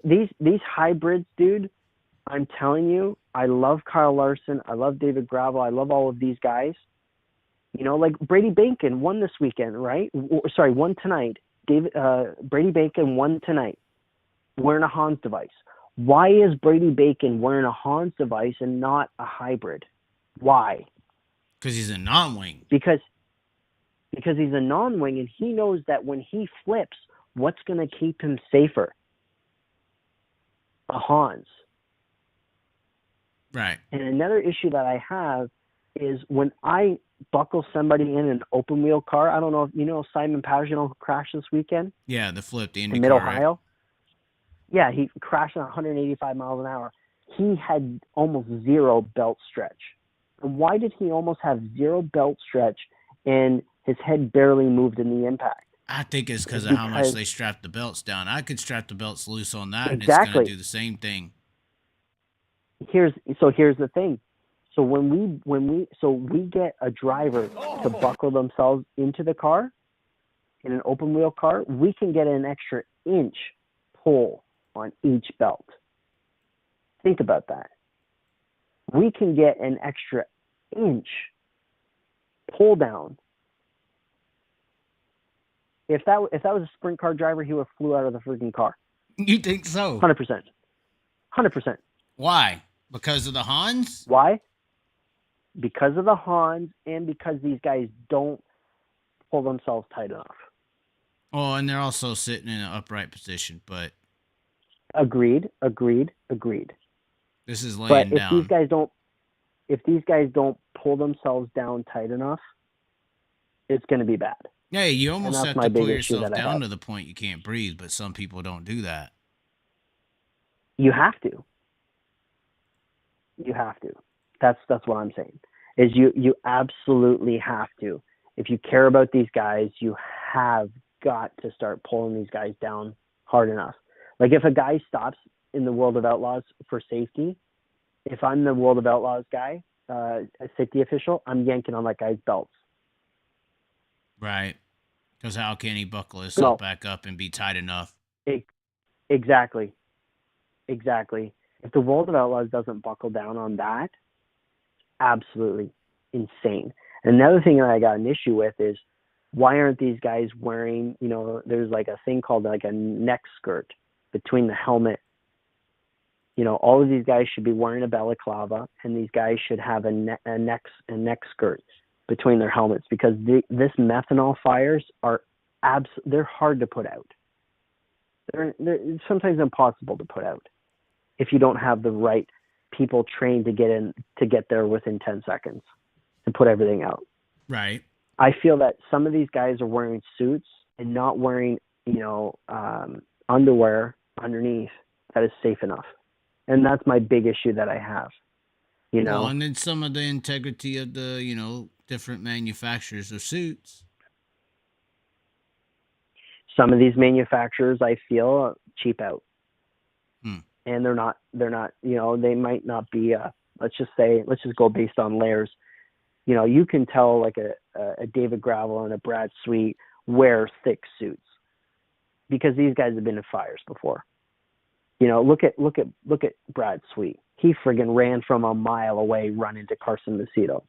hybrids, dude, I'm telling you, I love Kyle Larson. I love David Gravel. I love all of these guys. You know, like Brady Bacon won this weekend, right? Sorry, won tonight. Brady Bacon won tonight wearing a Hans device. Why is Brady Bacon wearing a Hans device and not a hybrid? Why? Because he's a non-wing. Because he's a non-wing, and he knows that when he flips, what's going to keep him safer? A Hans. Right. And another issue that I have is when I buckle somebody in an open wheel car. I don't know if you know Simon Pageant crashed this weekend. Yeah, the flip, the Indy in Mid-Ohio. Right? Yeah, he crashed at 185 miles an hour. He had almost zero belt stretch. And why did he almost have zero belt stretch and his head barely moved in the impact? I think it's because of how much they strapped the belts down. I could strap the belts loose on that, exactly. And it's going to do the same thing. Here's the thing. So when we get a driver to buckle themselves into the car in an open wheel car, we can get an extra inch pull on each belt. Think about that. We can get an extra inch pull down. If that was a sprint car driver, he would have flew out of the freaking car. You think so? 100%. 100%. Why? Because of the Hans? Why? Because of the Hans and because these guys don't pull themselves tight enough. Oh, and they're also sitting in an upright position, but... Agreed. This is laying down. If these guys don't pull themselves down tight enough, it's going to be bad. Yeah, you almost have to pull yourself down to the point you can't breathe, but some people don't do that. You have to. That's what I'm saying. Is you absolutely have to. If you care about these guys, you have got to start pulling these guys down hard enough. Like if a guy stops in the World of Outlaws for safety, if I'm the World of Outlaws guy, a safety official, I'm yanking on that guy's belts. Right. Because how can he buckle himself back up and be tight enough? Exactly. If the World of Outlaws doesn't buckle down on that, absolutely insane. Another thing that I got an issue with is why aren't these guys wearing, there's like a thing called like a neck skirt between the helmet. All of these guys should be wearing a balaclava, and these guys should have a neck skirt between their helmets, because this methanol fires are they're hard to put out. They're sometimes impossible to put out if you don't have the right people trained to get there within 10 seconds and put everything out. Right. I feel that some of these guys are wearing suits and not wearing, underwear underneath that is safe enough. And that's my big issue that I have. Well, and then some of the integrity of the, different manufacturers of suits. Some of these manufacturers, I feel, cheap out. And they're not, they might not be, let's just go based on layers. You can tell like a David Gravel and a Brad Sweet wear thick suits because these guys have been in fires before. Look at Brad Sweet. He friggin' ran from a mile away, run into Carson Macedo.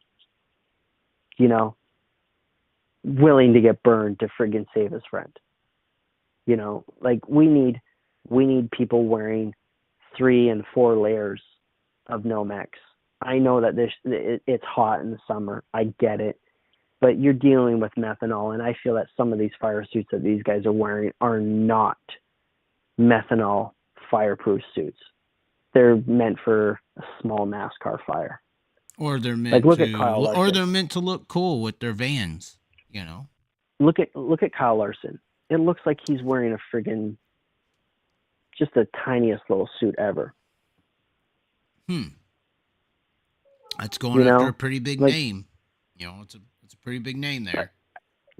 Willing to get burned to friggin' save his friend. Like we need people wearing 3 and 4 layers of Nomex. I know that it's hot in the summer. I get it. but you're dealing with methanol, and I feel that some of these fire suits that these guys are wearing are not methanol fireproof suits. They're meant for a small NASCAR fire. Or they're meant Like, look to, at Kyle or Larson. they're meant to look cool with their Vans, you know. Look at Kyle Larson. It looks like he's wearing a friggin' just the tiniest little suit ever. That's going after a pretty big name. You know, it's a pretty big name there.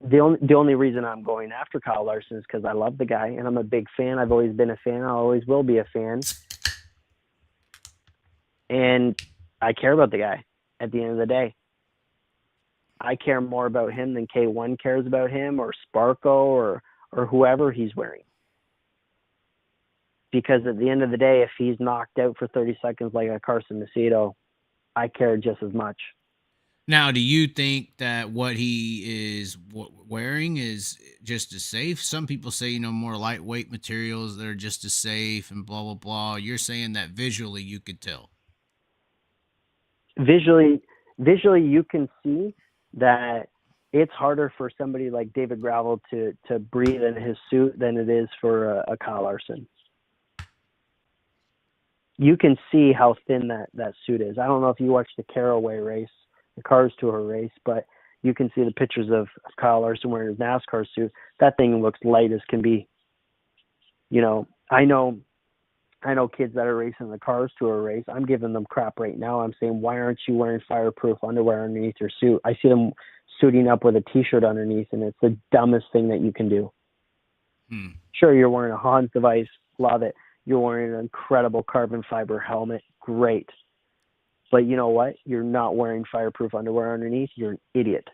The only reason I'm going after Kyle Larson is because I love the guy and I'm a big fan. I've always been a fan. I always will be a fan. And I care about the guy at the end of the day. I care more about him than K1 cares about him, or Sparko, or whoever he's wearing. Because at the end of the day, if he's knocked out for 30 seconds like a Carson Macedo, I care just as much. Now, do you think that what he is wearing is just as safe? Some people say, you know, more lightweight materials that are just as safe and blah, blah, blah. You're saying that visually you could tell. Visually you can see that it's harder for somebody like David Gravel to breathe in his suit than it is for a Kyle Larson. You can see how thin that suit is. I don't know if you watched the Caraway race, the Cars Tour race, but you can see the pictures of Kyle Larson wearing his NASCAR suit. That thing looks light as can be. You know, I know kids that are racing the Cars Tour race. I'm giving them crap right now. I'm saying, why aren't you wearing fireproof underwear underneath your suit? I see them suiting up with a T-shirt underneath, and it's the dumbest thing that you can do. Sure, you're wearing a Hans device. Love it. You're wearing an incredible carbon fiber helmet. Great. But you know what? You're not wearing fireproof underwear underneath. You're an idiot.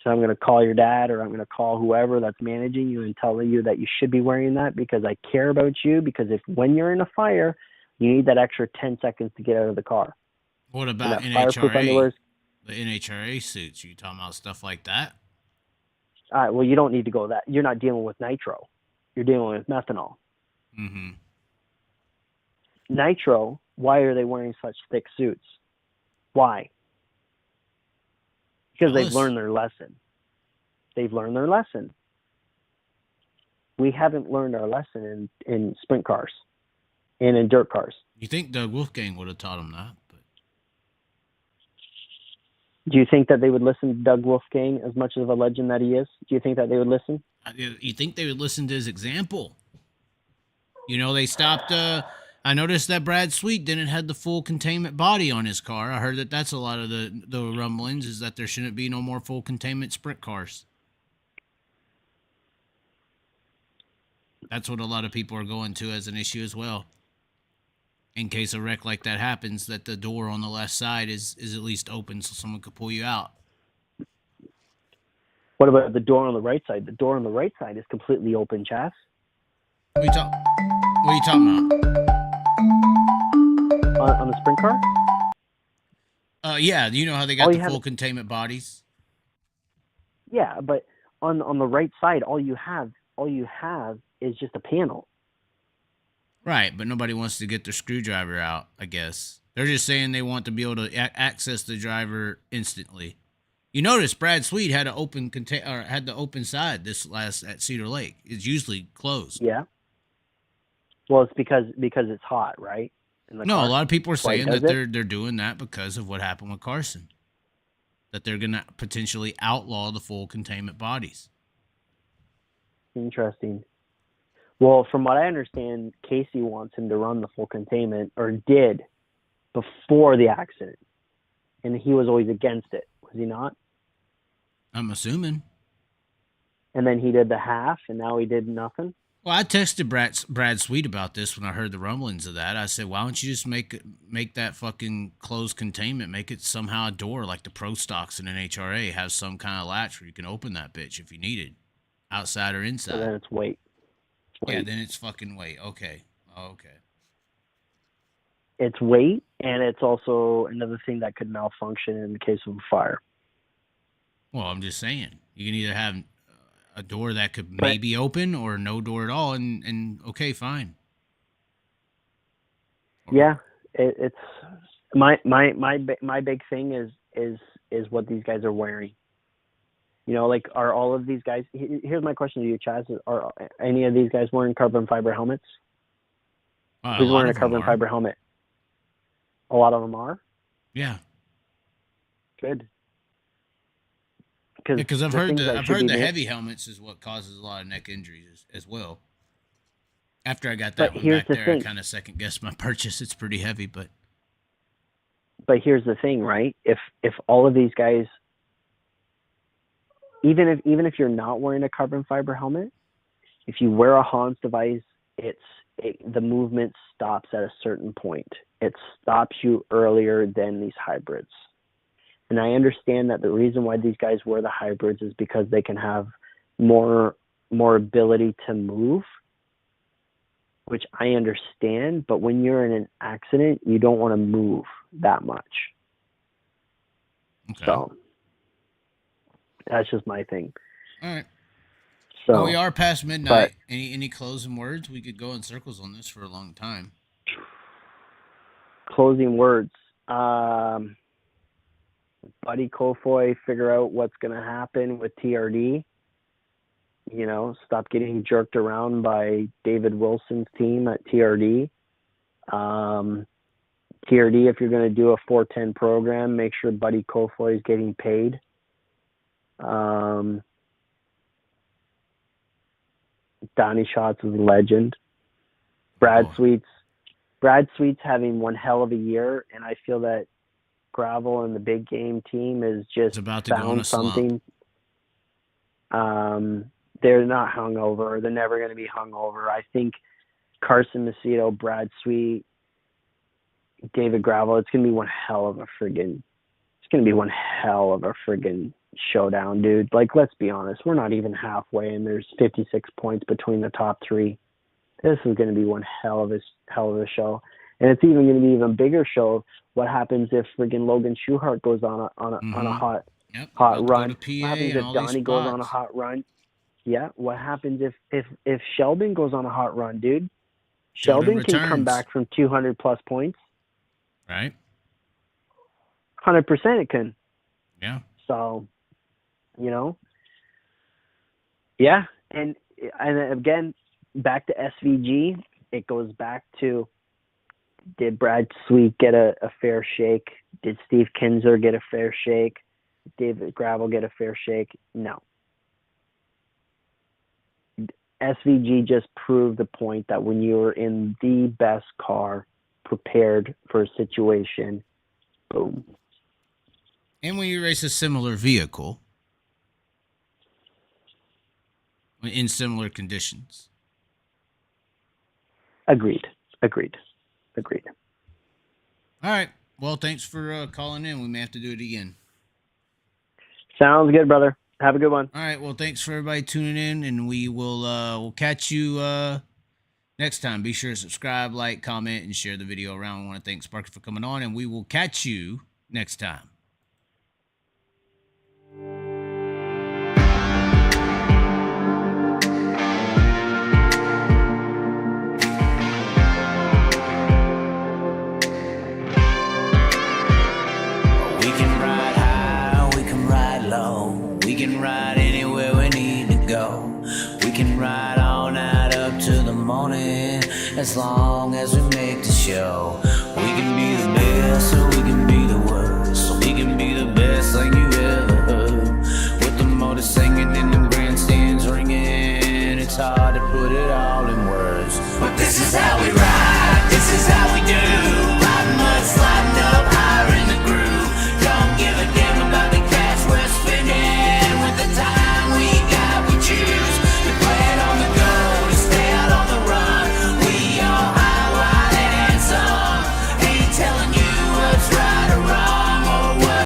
So I'm going to call your dad, or I'm going to call whoever that's managing you and tell you that you should be wearing that, because I care about you, because when you're in a fire, you need that extra 10 seconds to get out of the car. What about NHRA? The NHRA suits, are you talking about stuff like that? All right, well, you don't need to go that. You're not dealing with nitro. You're dealing with methanol. Mm-hmm. Nitro, why are they wearing such thick suits? Why? Because they've learned their lesson. They've learned their lesson. We haven't learned our lesson in sprint cars and in dirt cars. You think Doug Wolfgang would have taught them that? But do you think that they would listen to Doug Wolfgang, as much of a legend that he is? Do you think that they would listen? You think they would listen to his example? You know, they stopped... I noticed that Brad Sweet didn't have the full containment body on his car. I heard that that's a lot of the rumblings, is that there shouldn't be no more full containment sprint cars. That's what a lot of people are going to as an issue as well. In case a wreck like that happens, that the door on the left side is at least open so someone could pull you out. What about the door on the right side? The door on the right side is completely open, Chaz. What are you talking about? On the sprint car? Yeah. You know how they got the full containment bodies? Yeah, but on the right side, all you have is just a panel. Right, but nobody wants to get their screwdriver out, I guess. They're just saying they want to be able to access the driver instantly. You notice Brad Sweet had had the open side this last at Cedar Lake. It's usually closed. Yeah. Well, it's because it's hot, right? No, a lot of people are saying that they're doing that because of what happened with Carson. That they're going to potentially outlaw the full containment bodies. Interesting. Well, from what I understand, Casey wants him to run the full containment, or did, before the accident. And he was always against it, was he not? I'm assuming. And then he did the half, and now he did nothing? Well, I texted Brad Sweet about this when I heard the rumblings of that. I said, why don't you just make that fucking closed containment, make it somehow a door like the Pro Stocks and an HRA, have some kind of latch where you can open that bitch if you need it, outside or inside. So then it's weight. Yeah, then it's fucking weight. Okay. It's weight, and it's also another thing that could malfunction in the case of a fire. Well, I'm just saying, you can either have a door that could maybe open or no door at all, and okay, fine. Yeah, it's my big thing is what these guys are wearing. You know, like, are all of these guys? Here's my question to you, Chaz: are any of these guys wearing carbon fiber helmets? Who's wearing a carbon fiber helmet? A lot of them are. Yeah. Good. Because I've heard the heavy helmets is what causes a lot of neck injuries as well. After I got that one back there, I kind of second guessed my purchase. It's pretty heavy, but here's the thing, right? If all of these guys, even if you're not wearing a carbon fiber helmet, if you wear a Hans device, the movement stops at a certain point. It stops you earlier than these hybrids. And I understand that the reason why these guys wear the hybrids is because they can have more ability to move, which I understand. But when you're in an accident, you don't want to move that much. Okay. So that's just my thing. All right. So well, we are past midnight. Any closing words? We could go in circles on this for a long time. Closing words. Buddy Kofoid, figure out what's going to happen with TRD. You know, stop getting jerked around by David Wilson's team at TRD. TRD, if you're going to do a 410 program, make sure Buddy Kofoid is getting paid. Donnie Schatz is a legend. Brad Sweet's having one hell of a year, and I feel that Gravel and the big game team is just found something. They're not hungover. They're never going to be hungover. I think Carson Macedo, Brad Sweet, David Gravel, it's going to be one hell of a friggin' showdown, dude. Like, let's be honest. We're not even halfway, and there's 56 points between the top three. This is going to be one hell of a show. And it's even going to be an even bigger show. What happens if friggin' Logan Schuchart goes on a hot run? What happens if Donnie goes on a hot run? Yeah. What happens if Sheldon goes on a hot run, dude? Sheldon can come back from 200 plus points. Right. 100% it can. Yeah. So, you know. Yeah. And again, back to SVG, it goes back to, did Brad Sweet get a fair shake? Did Steve Kinzer get a fair shake? Did David Gravel get a fair shake? No. SVG just proved the point that when you're in the best car, prepared for a situation, boom. And when you race a similar vehicle in similar conditions. Agreed. All right. Well, thanks for calling in. We may have to do it again. Sounds good, brother. Have a good one. All right. Well, thanks for everybody tuning in, and we will we'll catch you next time. Be sure to subscribe, like, comment, and share the video around. I want to thank Sparky for coming on, and we will catch you next time. Ride anywhere we need to go. We can ride all night up to the morning, as long as we make the show. We can be the best, or we can be the worst. We can be the best thing you ever heard. With the motor singing and the grandstands ringing, it's hard to put it all in words, but this is how we ride.